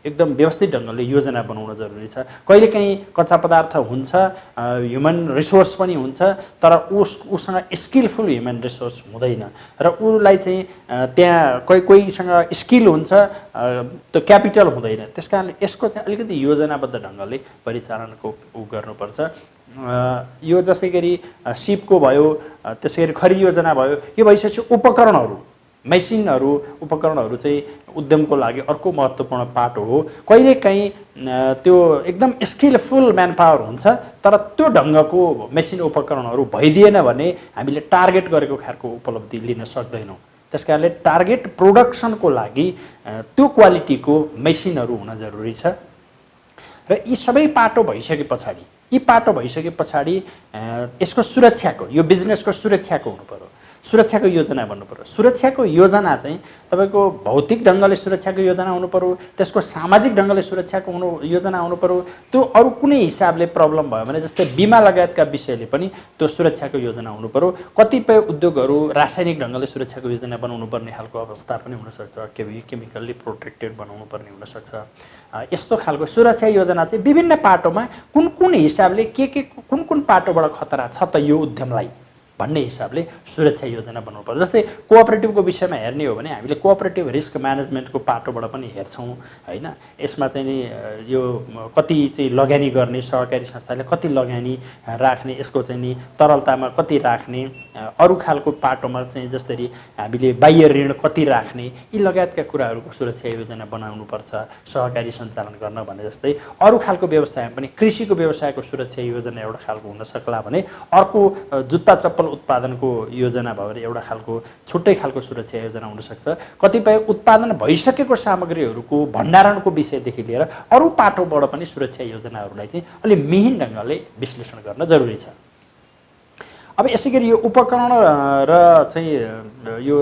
एकदम व्यवस्थित ढङ्गले योजना बनाउन जरुरी छ। कहिलेकाहीँ कच्चा पदार्थ हुन्छ, ह्युमन रिसोर्स पनि हुन्छ, तर उसँग स्किलफुल ह्युमन रिसोर्स हुँदैन र उसलाई चाहिँ त्यहाँ कोहीसँग स्किल हुन्छ, त्यो क्यापिटल हुँदैन। त्यसकारणले यसको चाहिँ अलिकति योजनाबद्ध ढङ्गले परिचालनको गर्नुपर्छ। यो जसै गरी सिपको भयो, त्यसै गरी खरिद योजना भयो, यो भइसकेपछि उपकरणहरू मेसिनहरू उपकरणहरू चाहिँ उद्यमको लागि अर्को महत्त्वपूर्ण पाटो हो। कहिलेकाहीँ त्यो एकदम स्किलफुल म्यान पावर हुन्छ तर त्यो ढङ्गको मेसिन उपकरणहरू भइदिएन भने हामीले टार्गेट गरेको खालको उपलब्धि लिन सक्दैनौँ। त्यसकारणले टार्गेट प्रोडक्सनको लागि त्यो क्वालिटीको मेसिनहरू हुन जरुरी छ र यी सबै पाटो भइसके पछाडि यसको सुरक्षाको यो बिजनेसको सुरक्षाको हुनु पर्यो, सुरक्षाको योजना भन्नु पर्यो। सुरक्षाको योजना चाहिँ तपाईको भौतिक ढङ्गले सुरक्षाको योजना हुनु पर्यो, त्यसको सामाजिक ढङ्गले सुरक्षाको योजना हुनु पर्यो। त्यो अरू कुनै हिसाबले प्रब्लम भयो भने जस्तै बिमा लगायतका विषयले पनि त्यो सुरक्षाको योजना हुनु पर्यो। कतिपय उद्योगहरू रासायनिक ढङ्गले सुरक्षाको योजना बनाउनु पर्ने खालको अवस्था पनि हुनसक्छ, केमिकल्ली प्रोटेक्टेड बनाउनु पर्ने हुनसक्छ। यस्तो खालको सुरक्षा योजना चाहिँ विभिन्न पाटोमा कुन हिसाबले कुन पाटोबाट खतरा छ त यो उद्यमलाई भन्ने हिसाबले सुरक्षा योजना बनाउनुपर्छ। जस्तै कोअपरेटिभको विषयमा हेर्ने हो भने हामीले कोअपरेटिभ रिस्क म्यानेजमेन्टको पाटोबाट पनि हेर्छौँ हैन। यसमा चाहिँ नि यो कति चाहिँ लगानी गर्ने, सहकारी संस्थाले कति लगानी राख्ने, यसको चाहिँ नि तरलतामा कति राख्ने, अरू खालको पाटोमा चाहिँ जसरी हामीले बाह्य ऋण कति राख्ने, यी लगायतका कुराहरूको सुरक्षा योजना बनाउनुपर्छ सहकारी सञ्चालन गर्न भने जस्तै। अरू खालको व्यवसायमा पनि कृषिको व्यवसायको सुरक्षा योजना एउटा खालको हुन सक्ला भने अर्को जुत्ता चप्पल उत्पादनको योजना भयो भने एउटा खालको छुट्टै खालको सुरक्षा योजना हुनसक्छ। कतिपय उत्पादन भइसकेको सामग्रीहरूको भण्डारणको विषयदेखि लिएर अरू पाटोबाट पनि सुरक्षा योजनाहरूलाई चाहिँ अलि मिहिन ढङ्गले विश्लेषण गर्न जरुरी छ। अब यसै गरी यो उपकरण र चाहिँ यो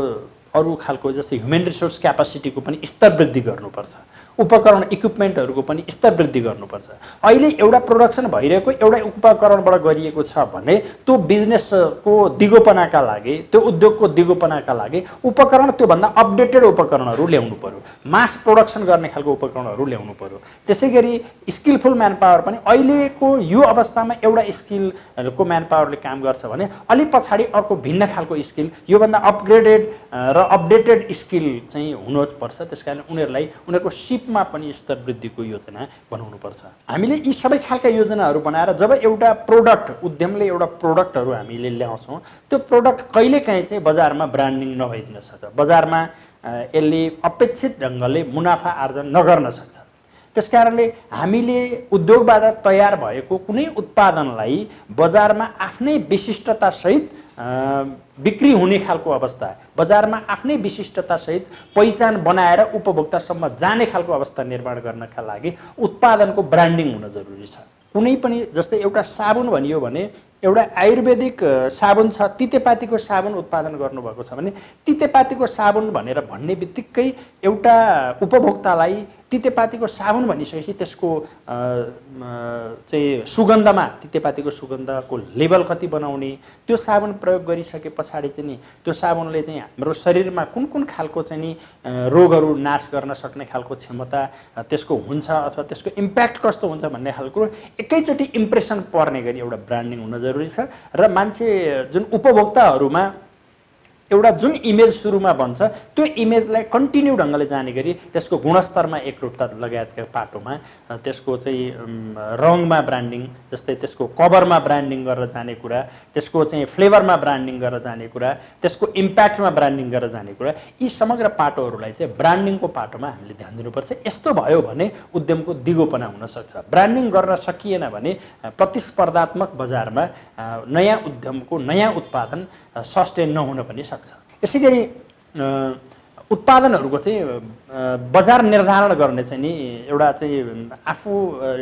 अरू खालको जस्तै ह्युमन रिसोर्स क्यापासिटीको पनि स्तर वृद्धि गर्नुपर्छ, उपकरण इक्विपमेन्टहरूको पनि स्तर वृद्धि गर्नुपर्छ। अहिले एउटा प्रोडक्सन भइरहेको एउटा उपकरणबाट गरिएको छ भने त्यो बिजनेसको दिगोपनाका लागि, त्यो उद्योगको दिगोपनाका लागि उपकरण त्योभन्दा अपडेटेड उपकरणहरू ल्याउनु पर्यो, मास प्रोडक्सन गर्ने खालको उपकरणहरू ल्याउनु पर्यो। त्यसै गरी स्किलफुल म्यान पावर पनि अहिलेको यो अवस्थामा एउटा स्किलको म्यान पावरले काम गर्छ भने अलि पछाडि अर्को भिन्न खालको स्किल, योभन्दा अपग्रेडेड र अपडेटेड स्किल चाहिँ हुनुपर्छ। त्यसकारण उनीहरूको सिपमा पनि स्तर वृद्धिको योजना बनाउनुपर्छ। हामीले यी सबै खालका योजनाहरू बनाएर जब एउटा प्रोडक्ट उद्यमले एउटा प्रोडक्टहरू हामीले ल्याउँछौँ, त्यो प्रोडक्ट कहिलेकाहीँ चाहिँ बजारमा ब्रान्डिङ नभइदिन सक्छ, बजारमा यसले अपेक्षित ढङ्गले मुनाफा आर्जन नगर्न सक्छ। त्यसकारणले हामीले उद्योगबाट तयार भएको कुनै उत्पादनलाई बजारमा आफ्नै विशिष्टतासहित बिक्री हुने खालको अवस्था, बजारमा आफ्नै विशिष्टतासहित पहिचान बनाएर उपभोक्तासम्म जाने खालको अवस्था निर्माण गर्नका लागि उत्पादनको ब्रान्डिङ हुन जरुरी छ। कुनै पनि जस्तै एउटा साबुन भनियो भने एउटा आयुर्वेदिक साबुन छ, तितेपातीको साबुन उत्पादन गर्नुभएको छ भने तितेपातीको साबुन भनेर भन्ने बित्तिकै एउटा उपभोक्तालाई तितेपातीको साबुन भनिसकेपछि त्यसको चाहिँ सुगन्धमा तितेपातीको सुगन्धको लेभल कति बनाउने, त्यो साबुन प्रयोग गरिसके पछाडि चाहिँ नि त्यो साबुनले चाहिँ हाम्रो शरीरमा कुन खालको चाहिँ नि रोगहरू नाश गर्न सक्ने खालको क्षमता त्यसको हुन्छ अथवा त्यसको इम्प्याक्ट कस्तो हुन्छ भन्ने खालको एकैचोटि इम्प्रेसन पर्ने गरी एउटा ब्रान्डिङ हुन जरुरी छ। र मान्छे जुन उपभोक्ताहरूमा एउटा जुन इमेज सुरुमा बन्छ त्यो इमेजलाई कन्टिन्यू ढङ्गले जाने गरी त्यसको गुणस्तरमा एकरूपता लगायतका पाटोमा त्यसको चाहिँ रङमा ब्रान्डिङ, जस्तै त्यसको कभरमा ब्रान्डिङ गरेर जाने कुरा, त्यसको चाहिँ फ्लेभरमा ब्रान्डिङ गरेर जाने कुरा, त्यसको इम्प्याक्टमा ब्रान्डिङ गरेर जाने कुरा, यी समग्र पाटोहरूलाई चाहिँ ब्रान्डिङको पाटोमा हामीले ध्यान दिनुपर्छ। यस्तो भयो भने उद्यमको दिगोपना हुन सक्छ। ब्रान्डिङ गर्न सकिएन भने प्रतिस्पर्धात्मक बजारमा नयाँ उद्यमको नयाँ उत्पादन सस्टेन नहुन पनि सक्छ। यसै गरी उत्पादनहरूको चाहिँ बजार निर्धारण गर्ने चाहिँ नि एउटा चाहिँ आफू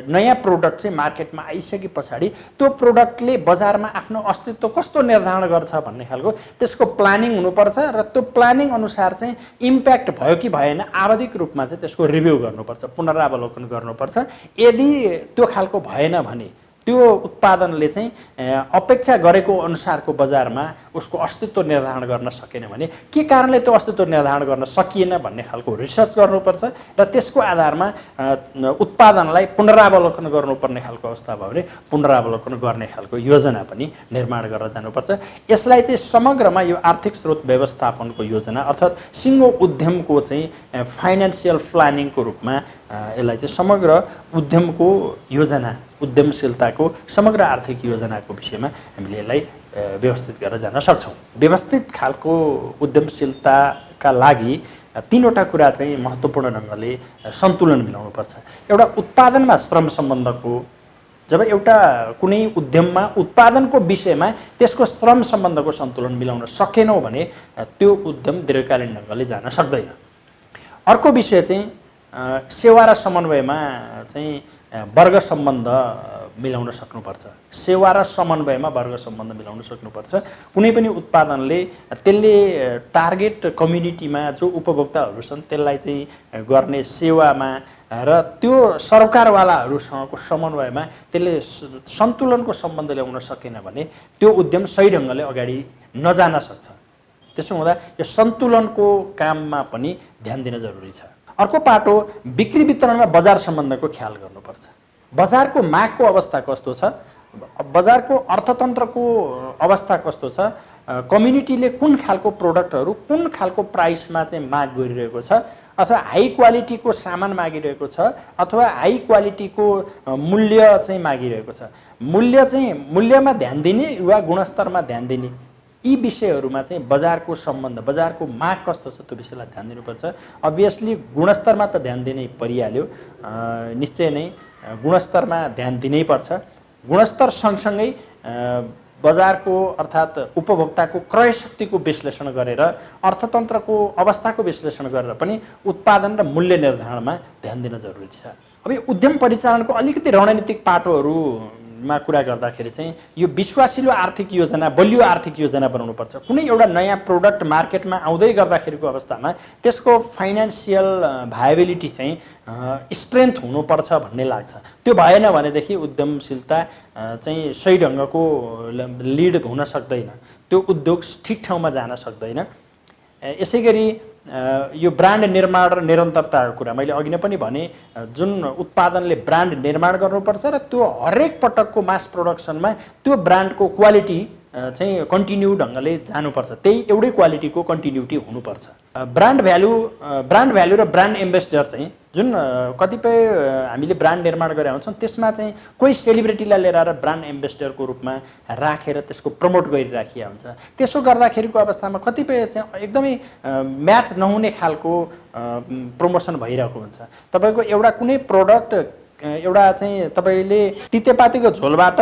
नयाँ प्रोडक्ट चाहिँ मार्केटमा आइसके पछाडि त्यो प्रोडक्टले बजारमा आफ्नो अस्तित्व कस्तो निर्धारण गर्छ भन्ने खालको त्यसको प्लानिङ हुनुपर्छ र त्यो प्लानिङ अनुसार चाहिँ इम्प्याक्ट भयो कि भएन आवधिक रूपमा चाहिँ त्यसको रिभ्यू गर्नुपर्छ, पुनरावलोकन गर्नुपर्छ। यदि त्यो खालको भएन भने त्यो उत्पादनले चाहिँ अपेक्षा गरेको अनुसारको बजारमा उसको अस्तित्व निर्धारण गर्न सकेन भने के कारणले त्यो अस्तित्व निर्धारण गर्न सकिएन भन्ने खालको रिसर्च गर्नुपर्छ र त्यसको आधारमा उत्पादनलाई पुनरावलोकन गर्नुपर्ने खालको अवस्था भयो भने पुनरावलोकन गर्ने खालको योजना पनि निर्माण गरेर जानुपर्छ। यसलाई चाहिँ समग्रमा यो आर्थिक स्रोत व्यवस्थापनको योजना अर्थात् सिङ्गो उद्यमको चाहिँ फाइनेन्सियल प्लानिङको रूपमा यसलाई चाहिँ समग्र उद्यमको योजना, उद्यमशीलताको समग्र आर्थिक योजनाको विषयमा हामीले यसलाई व्यवस्थित गरेर जान सक्छौँ। व्यवस्थित खालको उद्यमशीलताका लागि तीनवटा कुरा चाहिँ महत्त्वपूर्ण ढङ्गले सन्तुलन मिलाउनुपर्छ। एउटा उत्पादनमा श्रम सम्बन्धको, जब एउटा कुनै उद्यममा उत्पादनको विषयमा त्यसको श्रम सम्बन्धको सन्तुलन मिलाउन सकेनौँ भने त्यो उद्यम दीर्घकालीन ढङ्गले जान सक्दैन। अर्को विषय चाहिँ सेवा र समन्वयमा चाहिँ वर्ग सम्बन्ध मिलाउन सक्नुपर्छ। सेवा र समन्वयमा वर्ग सम्बन्ध मिलाउन सक्नुपर्छ। कुनै पनि उत्पादनले त्यसले टार्गेट कम्युनिटीमा जो उपभोक्ताहरू छन् त्यसलाई चाहिँ गर्ने सेवामा र त्यो सरकारवालाहरूसँगको समन्वयमा त्यसले सन्तुलनको सम्बन्ध ल्याउन सकेन भने त्यो उद्यम सही ढङ्गले अगाडि नजान सक्छ। त्यसो हुँदा यो सन्तुलनको काममा पनि ध्यान दिन जरुरी छ। अर्को पाटो बिक्री वितरणमा बजार सम्बन्धको ख्याल गर्नुपर्छ। बजारको मागको अवस्था कस्तो छ, बजारको अर्थतन्त्रको अवस्था कस्तो छ, कम्युनिटीले कुन खालको प्रोडक्टहरू कुन खालको प्राइसमा चाहिँ माग गरिरहेको छ, अथवा हाई क्वालिटीको सामान मागिरहेको छ अथवा हाई क्वालिटीको मूल्य चाहिँ मागिरहेको छ। मूल्यमा ध्यान दिने वा गुणस्तरमा ध्यान दिने, यी विषयहरूमा चाहिँ बजारको सम्बन्ध, बजारको माग कस्तो छ त्यो विषयलाई ध्यान दिनुपर्छ। अभियसली गुणस्तरमा त ध्यान दिनै परिहाल्यो, निश्चय नै गुणस्तरमा ध्यान दिनै पर्छ। गुणस्तर सँगसँगै बजारको अर्थात् उपभोक्ताको क्रय शक्तिको विश्लेषण गरेर अर्थतन्त्रको अवस्थाको विश्लेषण गरेर पनि उत्पादन र मूल्य निर्धारणमा ध्यान दिन जरुरी छ। अब यो उद्यम परिचालनको अलिकति रणनीतिक पाटोहरूमा कुरा गर्दाखेरि चाहिँ यो विश्वासिलो आर्थिक योजना, बलियो आर्थिक योजना बनाउनुपर्छ। कुनै एउटा नयाँ प्रोडक्ट मार्केटमा आउँदै गर्दाखेरिको अवस्थामा त्यसको फाइनेन्सियल भायबिलिटी चाहिँ स्ट्रेन्थ हुनुपर्छ भन्ने लाग्छ। त्यो भएन भनेदेखि उद्यमशीलता चाहिँ सही ढङ्गको लिड हुन सक्दैन, त्यो उद्योग ठिक ठाउँमा जान सक्दैन। यसै गरी यो ब्रान्ड निर्माण र निरन्तरताको कुरा मैले अघि नै पनि भने, जुन उत्पादनले ब्रान्ड निर्माण गर्नुपर्छ र त्यो हरेक पटकको मास प्रोडक्सनमा त्यो ब्रान्डको क्वालिटी चाहिँ कन्टिन्यू ढङ्गले जानुपर्छ, त्यही एउटै क्वालिटीको कन्टिन्युटी हुनुपर्छ। ब्रान्ड भ्यालु र ब्रान्ड एम्बेसडर चाहिँ जुन कतिपय हामीले ब्रान्ड निर्माण गरेका हुन्छौँ त्यसमा चाहिँ कोही सेलिब्रिटीलाई लिएर आएर ब्रान्ड एम्बेसडरको रूपमा राखेर त्यसको प्रमोट गरिराखिया हुन्छ। त्यसो गर्दाखेरिको अवस्थामा कतिपय चाहिँ एकदमै म्याच नहुने खालको प्रमोसन भइरहेको हुन्छ। तपाईँको एउटा कुनै प्रोडक्ट एउटा चाहिँ तपाईँले तितेपातीको झोलबाट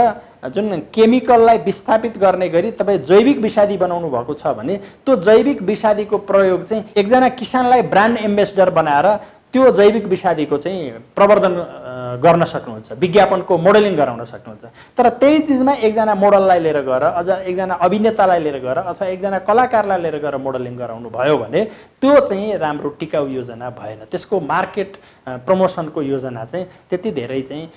जुन केमिकललाई विस्थापित गर्ने गरी तपाईँ जैविक विषादी बनाउनु भएको छ भने त्यो जैविक विषादीको प्रयोग चाहिँ एकजना किसानलाई ब्रान्ड एम्बेसडर बनाएर त्यो जैविक विषादीको चाहिँ प्रवर्धन गर्न सक्नुहुन्छ, विज्ञापनको मोडलिङ गराउन सक्नुहुन्छ। तर त्यही चिजमा एकजना मोडललाई लिएर गएर, अझ एकजना अभिनेतालाई लिएर गएर अथवा एकजना कलाकारलाई लिएर गएर मोडलिङ गराउनु भयो भने त्यो चाहिँ राम्रो टिकाउ योजना भएन। त्यसको मार्केट प्रमोसनको योजना चाहिँ त्यति धेरै चाहिँ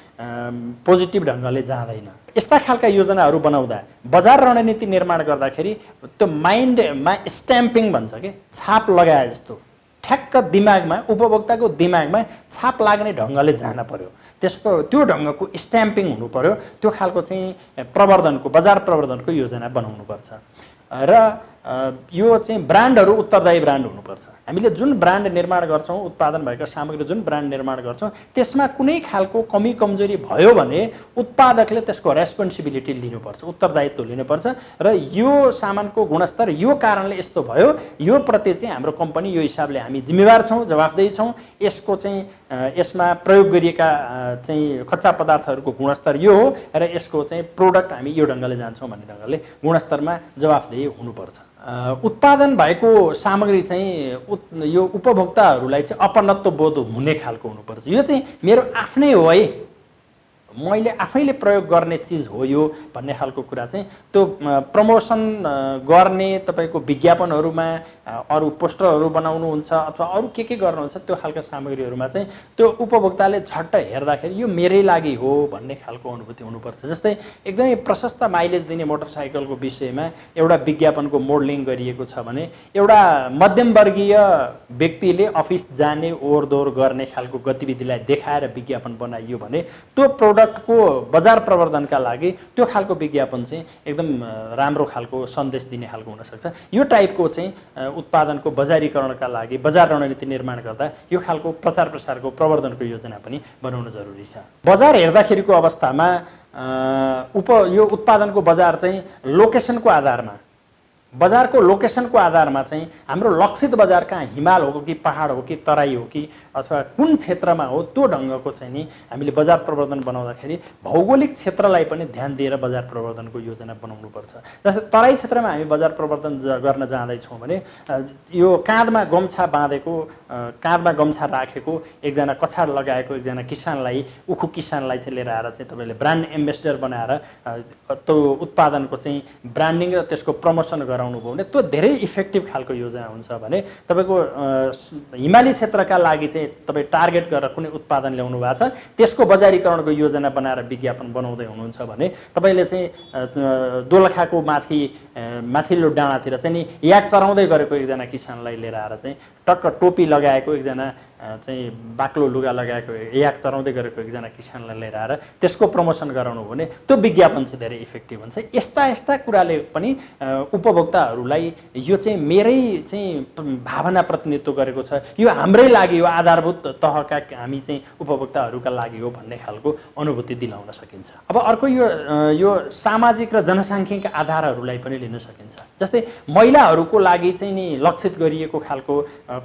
पोजिटिभ ढङ्गले जाँदैन। यस्ता खालका योजनाहरू बनाउँदा बजार रणनीति निर्माण गर्दाखेरि त्यो माइन्डमा स्ट्याम्पिङ भन्छ कि, छाप लगाए जस्तो ठ्याक्क दिमागमा, उपभोक्ताको दिमागमा छाप लाग्ने ढङ्गले जान पर्यो। त्यस्तो त्यो ढङ्गको स्ट्याम्पिङ हुनु पर्यो। त्यो खालको चाहिँ प्रवर्धनको, बजार प्रवर्धनको योजना बनाउनुपर्छ। र यो चाहिँ ब्रान्डहरू उत्तरदायी ब्रान्ड हुनुपर्छ। हामीले जुन ब्रान्ड निर्माण गर्छौँ, उत्पादन भएका सामग्री जुन ब्रान्ड निर्माण गर्छौँ, त्यसमा कुनै खालको कमी कमजोरी भयो भने उत्पादकले त्यसको रेस्पोन्सिबिलिटी लिनुपर्छ, उत्तरदायित्व लिनुपर्छ र यो सामानको गुणस्तर यो कारणले यस्तो भयो, यो प्रति चाहिँ हाम्रो कम्पनी यो हिसाबले हामी जिम्मेवार छौँ, जवाफदेही छौँ, यसको चाहिँ यसमा प्रयोग गरिएका चाहिँ कच्चा पदार्थहरूको गुणस्तर यो हो र यसको चाहिँ प्रोडक्ट हामी यो ढङ्गले जान्छौँ भन्ने ढङ्गले गुणस्तरमा जवाफदेही हुनुपर्छ। उत्पादन भएको सामग्री चाहिँ यो उपभोक्ताहरूलाई चाहिँ अपनत्व बोध हुने खालको हुनुपर्छ। यो चाहिँ मेरो आफ्नै हो है, मैले आफैले प्रयोग गर्ने चिज हो यो भन्ने खालको कुरा चाहिँ त्यो प्रमोसन गर्ने तपाईँको विज्ञापनहरूमा अरू पोस्टरहरू बनाउनुहुन्छ अथवा अरू के गर्नुहुन्छ त्यो खालका सामग्रीहरूमा चाहिँ त्यो उपभोक्ताले झट्ट हेर्दाखेरि यो मेरै लागि हो भन्ने खालको अनुभूति हुनुपर्छ। जस्तै एकदमै प्रशस्त माइलेज दिने मोटरसाइकलको विषयमा एउटा विज्ञापनको मोडलिङ गरिएको छ भने एउटा मध्यमवर्गीय व्यक्तिले अफिस जाने ओहोरदोहोर गर्ने खालको गतिविधिलाई देखाएर विज्ञापन बनाइयो भने त्यो प्रोडक्टको बजार प्रवर्धनका लागि त्यो खालको विज्ञापन चाहिँ एकदम राम्रो खालको सन्देश दिने खालको हुनसक्छ। यो टाइपको चाहिँ उत्पादनको बजारीकरणका लागि बजार रणनीति निर्माण गर्दा यो खालको प्रचार प्रसारको प्रवर्धनको योजना पनि बनाउन जरुरी छ। बजार हेर्दाखेरिको अवस्थामा यो उत्पादनको बजार चाहिँ लोकेसनको आधारमा, बजारको लोकेसनको आधारमा चाहिँ हाम्रो लक्षित बजार कहाँ हिमाल हो कि पहाड हो कि तराई हो कि अथवा कुन क्षेत्रमा हो त्यो ढङ्गको चाहिँ नि हामीले बजार प्रवर्धन बनाउँदाखेरि भौगोलिक क्षेत्रलाई पनि ध्यान दिएर बजार प्रवर्धनको योजना बनाउनुपर्छ। जस्तै तराई क्षेत्रमा हामी बजार प्रवर्धन गर्न जाँदैछौँ भने यो काँधमा गम्छा बाँधेको, काँधमा गम्छा राखेको एकजना कछाड लगाएको एकजना किसानलाई, उखु किसानलाई चाहिँ लिएर आएर चाहिँ तपाईँले ब्रान्ड एम्बेसडर बनाएर त्यो उत्पादनको चाहिँ ब्रान्डिङ र त्यसको प्रमोसन गराउनु भयो भने त्यो धेरै इफेक्टिभ खालको योजना हुन्छ। भने तपाईँको हिमाली क्षेत्रका लागि चाहिँ तपाईँ टार्गेट गरेर कुनै उत्पादन ल्याउनु भएको छ, त्यसको बजारीकरणको योजना बनाएर विज्ञापन बनाउँदै हुनुहुन्छ भने तपाईँले चाहिँ दोलखाको माथिल्लो डाँडातिर चाहिँ नि याक चराउँदै गरेको एकजना किसानलाई लिएर आएर चाहिँ टक्क टोपी लगाएको एकजना चाहिँ बाक्लो लुगा लगाएको याक चराउँदै गरेको एकजना किसानलाई लिएर आएर त्यसको प्रमोसन गराउनु हो भने त्यो विज्ञापन चाहिँ धेरै इफेक्टिभ हुन्छ। यस्ता कुराले पनि उपभोक्ताहरूलाई यो चाहिँ मेरै चाहिँ भावना प्रतिनिधित्व गरेको छ, यो हाम्रै लागि हो, आधारभूत तहका हामी चाहिँ उपभोक्ताहरूका लागि हो भन्ने खालको अनुभूति दिलाउन सकिन्छ। अब अर्को यो सामाजिक र जनसाङ्ख्यिक आधारहरूलाई पनि लिन सकिन्छ। जस्तै महिलाहरूको लागि चाहिँ नि लक्षित गरिएको खालको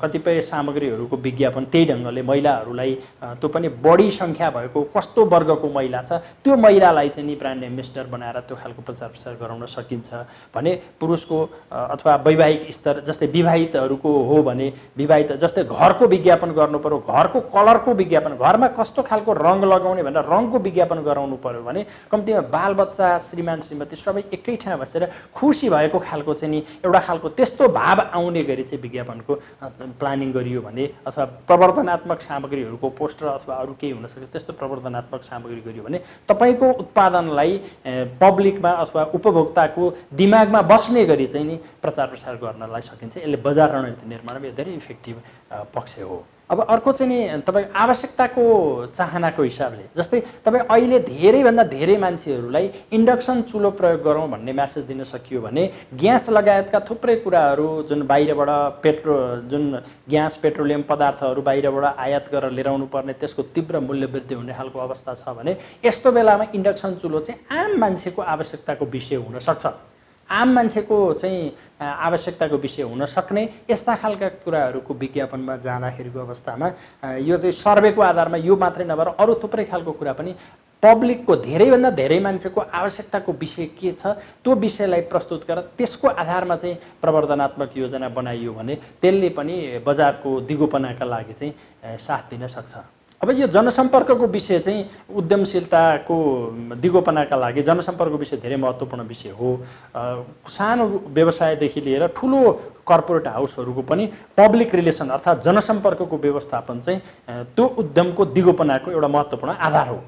कतिपय सामग्रीहरूको विज्ञापन त्यही ढङ्गले महिलाहरूलाई त्यो पनि बढी सङ्ख्या भएको कस्तो वर्गको महिला छ त्यो महिलालाई चाहिँ नि ब्रान्ड एम्बेसडर बनाएर त्यो खालको प्रचार प्रसार गराउन सकिन्छ भने पुरुषको अथवा वैवाहिक स्तर जस्तै विवाहितहरूको हो भने विवाहित जस्तै घरको विज्ञापन गर्नु पर्यो, घरको कलरको विज्ञापन, घरमा कस्तो खालको रङ लगाउने भनेर रङको विज्ञापन गराउनु पर्यो भने कम्तीमा बालबच्चा श्रीमान श्रीमती सबै एकै ठाउँ बसेर खुसी भएको खालको चाहिँ नि एउटा खालको त्यस्तो भाव आउने गरी चाहिँ विज्ञापनको प्लानिङ गरियो भने अथवा प्रवर्धनात्मक सामग्रीहरूको पोस्टर अथवा अरू केही हुनसक्छ त्यस्तो प्रवर्धनात्मक सामग्री गरियो भने तपाईँको उत्पादनलाई पब्लिकमा अथवा उपभोक्ताको दिमागमा बस्ने गरी चाहिँ नि प्रचार प्रसार गर्नलाई सकिन्छ। यसले बजार रणनीति निर्माणमा धेरै इफेक्टिभ पक्ष हो। अब अर्को चाहिँ नि तपाईँ आवश्यकताको चाहनाको हिसाबले जस्तै तपाईँ अहिले धेरैभन्दा धेरै मान्छेहरूलाई इन्डक्सन चुलो प्रयोग गरौँ भन्ने म्यासेज दिन सकियो भने ग्यास लगायतका थुप्रै कुराहरू जुन बाहिरबाट जुन ग्यास पेट्रोलियम पदार्थहरू बाहिरबाट आयात गरेर लिएर आउनु पर्ने त्यसको तीव्र मूल्य वृद्धि हुने खालको अवस्था छ भने यस्तो बेलामा इन्डक्सन चुलो चाहिँ आम मान्छेको आवश्यकताको विषय हुन सक्छ। आम मान्छेको चाहिँ आवश्यकताको विषय हुन सक्ने यस्ता खालका कुराहरूको विज्ञापनमा जाँदाखेरिको अवस्थामा यो चाहिँ सर्वेको आधारमा यो मात्रै नभएर अरू थुप्रै खालको कुरा पनि पब्लिकको धेरैभन्दा धेरै मान्छेको आवश्यकताको विषय के छ त्यो विषयलाई प्रस्तुत गरेर त्यसको आधारमा चाहिँ प्रवर्धनात्मक योजना बनाइयो भने त्यसले पनि बजारको दिगोपनाका लागि चाहिँ साथ दिन सक्छ। अब यो जनसम्पर्कको विषय चाहिँ उद्यमशीलताको दिगोपनाका लागि जनसम्पर्कको विषय धेरै महत्त्वपूर्ण विषय हो। सानो व्यवसायदेखि लिएर ठुलो कर्पोरेट हाउसहरूको पनि पब्लिक रिलेसन अर्थात् जनसम्पर्कको व्यवस्थापन चाहिँ त्यो उद्यमको दिगोपनाको एउटा महत्त्वपूर्ण आधार हो।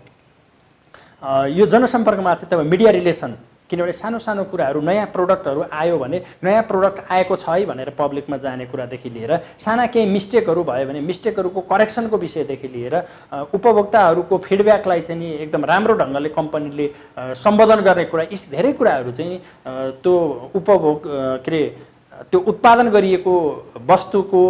यो जनसम्पर्कमा चाहिँ तपाईँ मिडिया रिलेसन, किनभने सानो सानो कुराहरू नयाँ प्रोडक्टहरू आयो भने नयाँ प्रोडक्ट आएको छ है भनेर पब्लिकमा जाने कुरादेखि लिएर साना केही मिस्टेकहरू भयो भने मिस्टेकहरूको करेक्सनको विषयदेखि लिएर उपभोक्ताहरूको फिडब्याकलाई चाहिँ नि एकदम राम्रो ढङ्गले कम्पनीले सम्बोधन गर्ने कुरा, यी धेरै कुराहरू चाहिँ त्यो त्यो उत्पादन गरिएको वस्तुको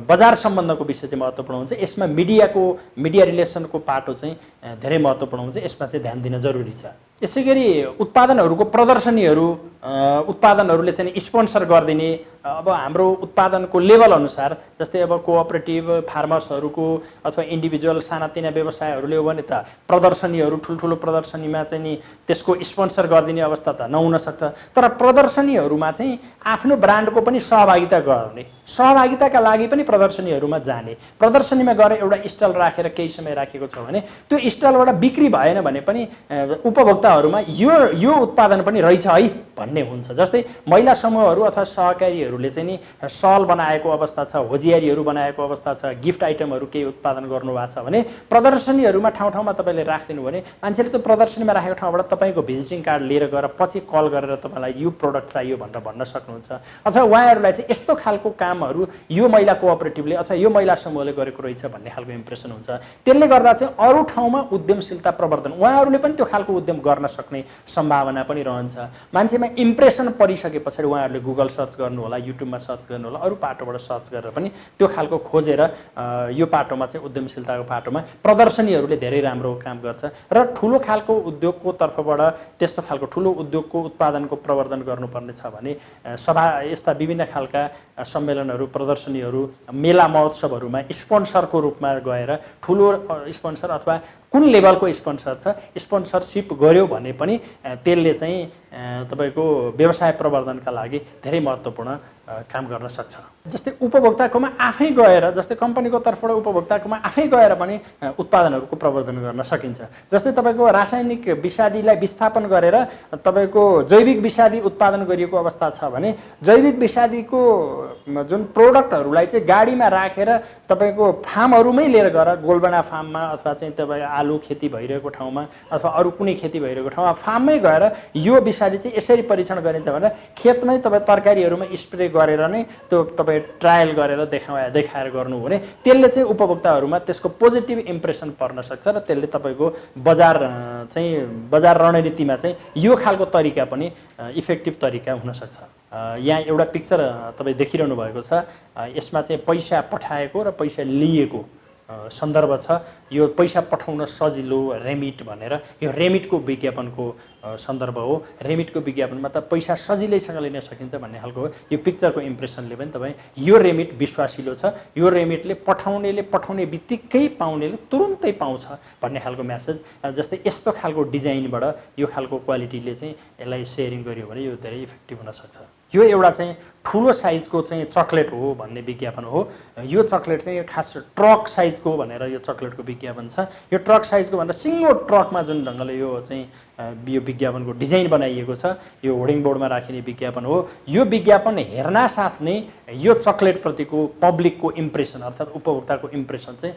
बजार सम्बन्धको विषय चाहिँ महत्त्वपूर्ण हुन्छ। यसमा मिडिया रिलेसनको पाटो चाहिँ धेरै महत्त्वपूर्ण हुन्छ। यसमा चाहिँ ध्यान दिन जरुरी छ। यसै गरी उत्पादनहरूको प्रदर्शनीहरू उत्पादनहरूले चाहिँ स्पोन्सर गरिदिने, अब हाम्रो उत्पादनको लेभल अनुसार जस्तै अब कोअपरेटिभ फार्मर्सहरूको अथवा इन्डिभिजुअल सानातिना व्यवसायहरूले हो भने त प्रदर्शनीहरू ठुल्ठुलो प्रदर्शनीमा चाहिँ नि त्यसको स्पोन्सर गरिदिने अवस्था त नहुन सक्छ। तर प्रदर्शनीहरूमा चाहिँ आफ्नो ब्रान्डको पनि सहभागिता गर्ने, सहभागिताका लागि पनि प्रदर्शनीहरूमा जाने, प्रदर्शनीमा गएर एउटा स्टल राखेर केही समय राखेको छ भने त्यो स्टलबाट बिक्री भएन भने पनि उपभोक्ताहरूमा यो उत्पादन पनि रहेछ है भन्ने हुन्छ। जस्तै महिला समूहहरू अथवा सहकारीहरूले चाहिँ नि सल बनाएको अवस्था छ, होजियारीहरू बनाएको अवस्था छ, गिफ्ट आइटमहरू केही उत्पादन गर्नुभएको छ भने प्रदर्शनीहरूमा ठाउँ तपाईँले राखिदिनु भने मान्छेले त्यो प्रदर्शनीमा राखेको ठाउँबाट तपाईँको भिजिटिङ कार्ड लिएर गएर पछि कल गरेर तपाईँलाई यो प्रोडक्ट चाहियो भनेर भन्न सक्नुहुन्छ। अथवा उहाँहरूलाई चाहिँ यस्तो खालको कामहरू यो महिला कोअपरेटिभले अथवा यो महिला समूहले गरेको रहेछ भन्ने खालको इम्प्रेसन हुन्छ। त्यसले गर्दा चाहिँ अरू ठाउँमा उद्यमशीलता प्रवर्धन उहाँहरूले पनि त्यो खालको उद्यम गर्न सक्ने सम्भावना पनि रहन्छ। मान्छेमा इम्प्रेसन परिसके पछाडि उहाँहरूले गुगल सर्च गर्नु होला, युट्युबमा सर्च गर्नु होला, अरू पाटोबाट सर्च गरेर पनि त्यो खालको खोजेर यो पाटोमा चाहिँ उद्यमशीलताको पाटोमा प्रदर्शनीहरूले धेरै राम्रो काम गर्छ। र ठुलो खालको उद्योगको तर्फबाट त्यस्तो खालको ठुलो उद्योगको उत्पादनको प्रवर्धन गर्नुपर्ने छ भने यस्ता विभिन्न खालका सम्मेलनहरू, प्रदर्शनीहरू, मेला महोत्सवहरूमा स्पोन्सरको रूपमा गएर ठुलो स्पोन्सर अथवा कुन लेभलको स्पोन्सर छ स्पोन्सरसिप गर्यो भने पनि त्यसले चाहिँ तपाईँको व्यवसाय प्रवर्धनका लागि धेरै महत्त्वपूर्ण काम गर्न सक्छ। जस्तै उपभोक्ताकोमा आफै गएर, जस्तै कम्पनीको तर्फबाट उपभोक्ताकोमा आफै गएर पनि उत्पादनहरूको प्रवर्धन गर्न सकिन्छ। जस्तै तपाईँको रासायनिक विषादीलाई विस्थापन गरेर तपाईँको जैविक विषादी उत्पादन गरिएको अवस्था छ भने जैविक विषादीको जुन प्रोडक्टहरूलाई चाहिँ गाडीमा राखेर तपाईँको फार्महरूमै लिएर गएर गोलबना फार्ममा अथवा चाहिँ तपाईँ आलु खेती भइरहेको ठाउँमा अथवा अरू कुनै खेती भइरहेको ठाउँमा फार्ममै गएर यो विषादी चाहिँ यसरी परीक्षण गरिन्छ भनेर खेतमै तपाईँ तरकारीहरूमा स्प्रे गरेर नै त्यो तपाईँ ट्रायल गरेर देखाएर गर्नु भने त्यसले चाहिँ उपभोक्ताहरूमा त्यसको पोजिटिभ इम्प्रेसन पर्न सक्छ र त्यसले तपाईँको बजार रणनीतिमा चाहिँ यो खालको तरिका पनि इफेक्टिभ तरिका हुनसक्छ। यहाँ एउटा पिक्चर तपाईँ देखिरहनु भएको छ। यसमा चाहिँ पैसा पठाएको र पैसा लिएको सन्दर्भ छ। यो पैसा पठाउन सजिलो रेमिट भनेर, यो रेमिटको विज्ञापनको सन्दर्भ हो। रेमिटको विज्ञापनमा त पैसा सजिलैसँग लिन सकिन्छ भन्ने खालको हो। यो पिक्चरको इम्प्रेसनले पनि तपाईँ यो रेमिट विश्वासिलो छ, यो रेमिटले पठाउने बित्तिकै पाउनेले तुरुन्तै पाउँछ भन्ने खालको म्यासेज। जस्तै यस्तो खालको डिजाइनबाट यो खालको क्वालिटीले चाहिँ यसलाई सेयरिङ गर्यो भने यो धेरै इफेक्टिभ हुनसक्छ। यो एउटा चाहिँ ठुलो साइजको चाहिँ चक्लेट हो भन्ने विज्ञापन हो। यो चक्लेट चाहिँ खास ट्रक साइजको भनेर यो चक्लेटको विज्ञापन छ। यो ट्रक साइजको भनेर सिङ्गो ट्रकमा जुन ढङ्गले यो चाहिँ यो विज्ञापनको डिजाइन बनाइएको छ, यो होर्डिङ बोर्डमा राखिने विज्ञापन हो। यो विज्ञापन हेर्नासाथ नै यो चक्लेटप्रतिको पब्लिकको इम्प्रेसन अर्थात् उपभोक्ताको इम्प्रेसन चाहिँ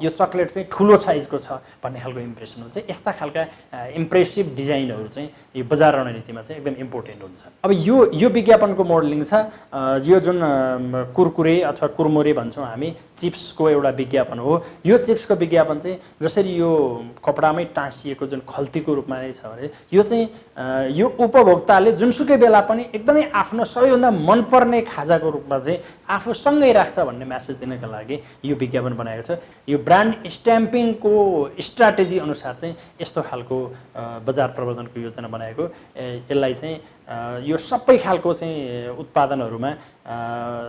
यो चक्लेट चाहिँ ठुलो साइजको छ भन्ने खालको इम्प्रेसन हुन्छ। यस्ता खालका इम्प्रेसिभ डिजाइनहरू चाहिँ यो बजार रणनीतिमा चाहिँ एकदम इम्पोर्टेन्ट हुन्छ। अब यो विज्ञापनको मोडलिङ छ। यो जुन कुरकुरे अथवा कुरमुरे भन्छौँ हामी, चिप्सको एउटा विज्ञापन हो। यो चिप्सको विज्ञापन चाहिँ जसरी यो कपडामै टाँसिएको जुन खल्तीको रूपमा नै छ भने यो चाहिँ यो उपभोक्ताले जुनसुकै बेला पनि एकदमै आफ्नो सबैभन्दा मनपर्ने खाजाको रूपमा चाहिँ आफूसँगै राख्छ भन्ने म्यासेज दिनका लागि यो विज्ञापन बनाएको छ। यो ब्रान्ड स्ट्याम्पिङको स्ट्राटेजी अनुसार चाहिँ यस्तो खालको बजार प्रवर्धनको योजना बनाएको। यसलाई चाहिँ यो सबै खालको चाहिँ उत्पादनहरूमा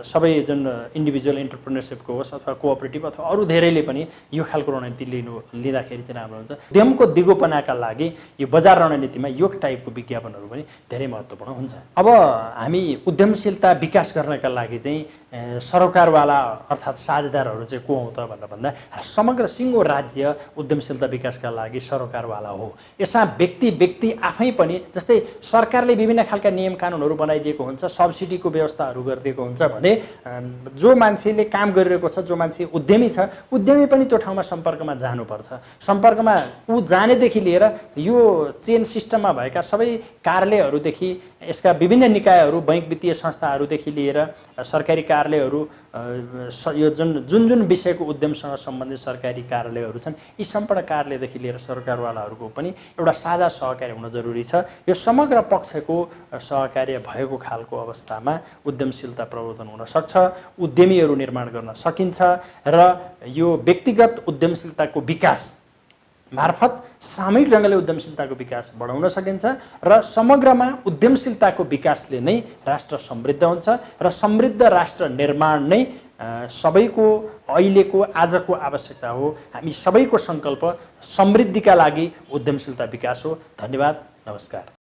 सबै जुन इन्डिभिजुअल इन्टरप्रेन्योरसिपको होस् अथवा कोअपरेटिभ अथवा अरू धेरैले पनि यो खालको रणनीति लिँदाखेरि चाहिँ राम्रो हुन्छ। उद्यमको दिगोपनाका लागि यो बजार रणनीतिमा यो टाइपको विज्ञापनहरू पनि धेरै महत्त्वपूर्ण हुन्छ। अब हामी उद्यमशीलता विकास गर्नका लागि चाहिँ सरोकारवाला अर्थात् साझेदारहरू चाहिँ को हौँ त भनेर भन्दा समग्र सिङ्गो राज्य उद्यमशीलता विकासका लागि सरोकारवाला हो। यसमा व्यक्ति आफै पनि, जस्तै सरकारले विभिन्न खालका नियम कानुनहरू बनाइदिएको हुन्छ, सब्सिडीको व्यवस्थाहरू गरिदिएको हुन्छ भने जो मान्छेले काम गरिरहेको छ, जो मान्छे उद्यमी छ, उद्यमी पनि त्यो ठाउँमा सम्पर्कमा जानुपर्छ। सम्पर्कमा ऊ जानेदेखि लिएर यो चेन सिस्टममा भएका सबै कार्यालयहरूदेखि यसका विभिन्न निकायहरू, बैंक वित्तीय संस्थाहरूदेखि लिएर सरकारी कार्यालयहरू यो जुन विषयको उद्यमसँग सम्बन्धित सरकारी कार्यालयहरू छन् यी सम्पूर्ण कार्यालयदेखि लिएर सरकारवालाहरूको पनि एउटा साझा सहकार्य हुन जरुरी छ। यो समग्र पक्षको सहकार्य भएको खालको अवस्थामा उद्यमशीलता प्रवर्धन हुन सक्छ, उद्यमीहरू निर्माण गर्न सकिन्छ र यो व्यक्तिगत उद्यमशीलताको विकास मार्फत सामूहिक ढङ्गले उद्यमशीलताको विकास बढाउन सकिन्छ र समग्रमा उद्यमशीलताको विकासले नै राष्ट्र समृद्ध हुन्छ र समृद्ध राष्ट्र निर्माण नै सबैको अहिलेको आजको आवश्यकता हो। हामी सबैको सङ्कल्प समृद्धिका लागि उद्यमशीलता विकास हो। धन्यवाद, नमस्कार।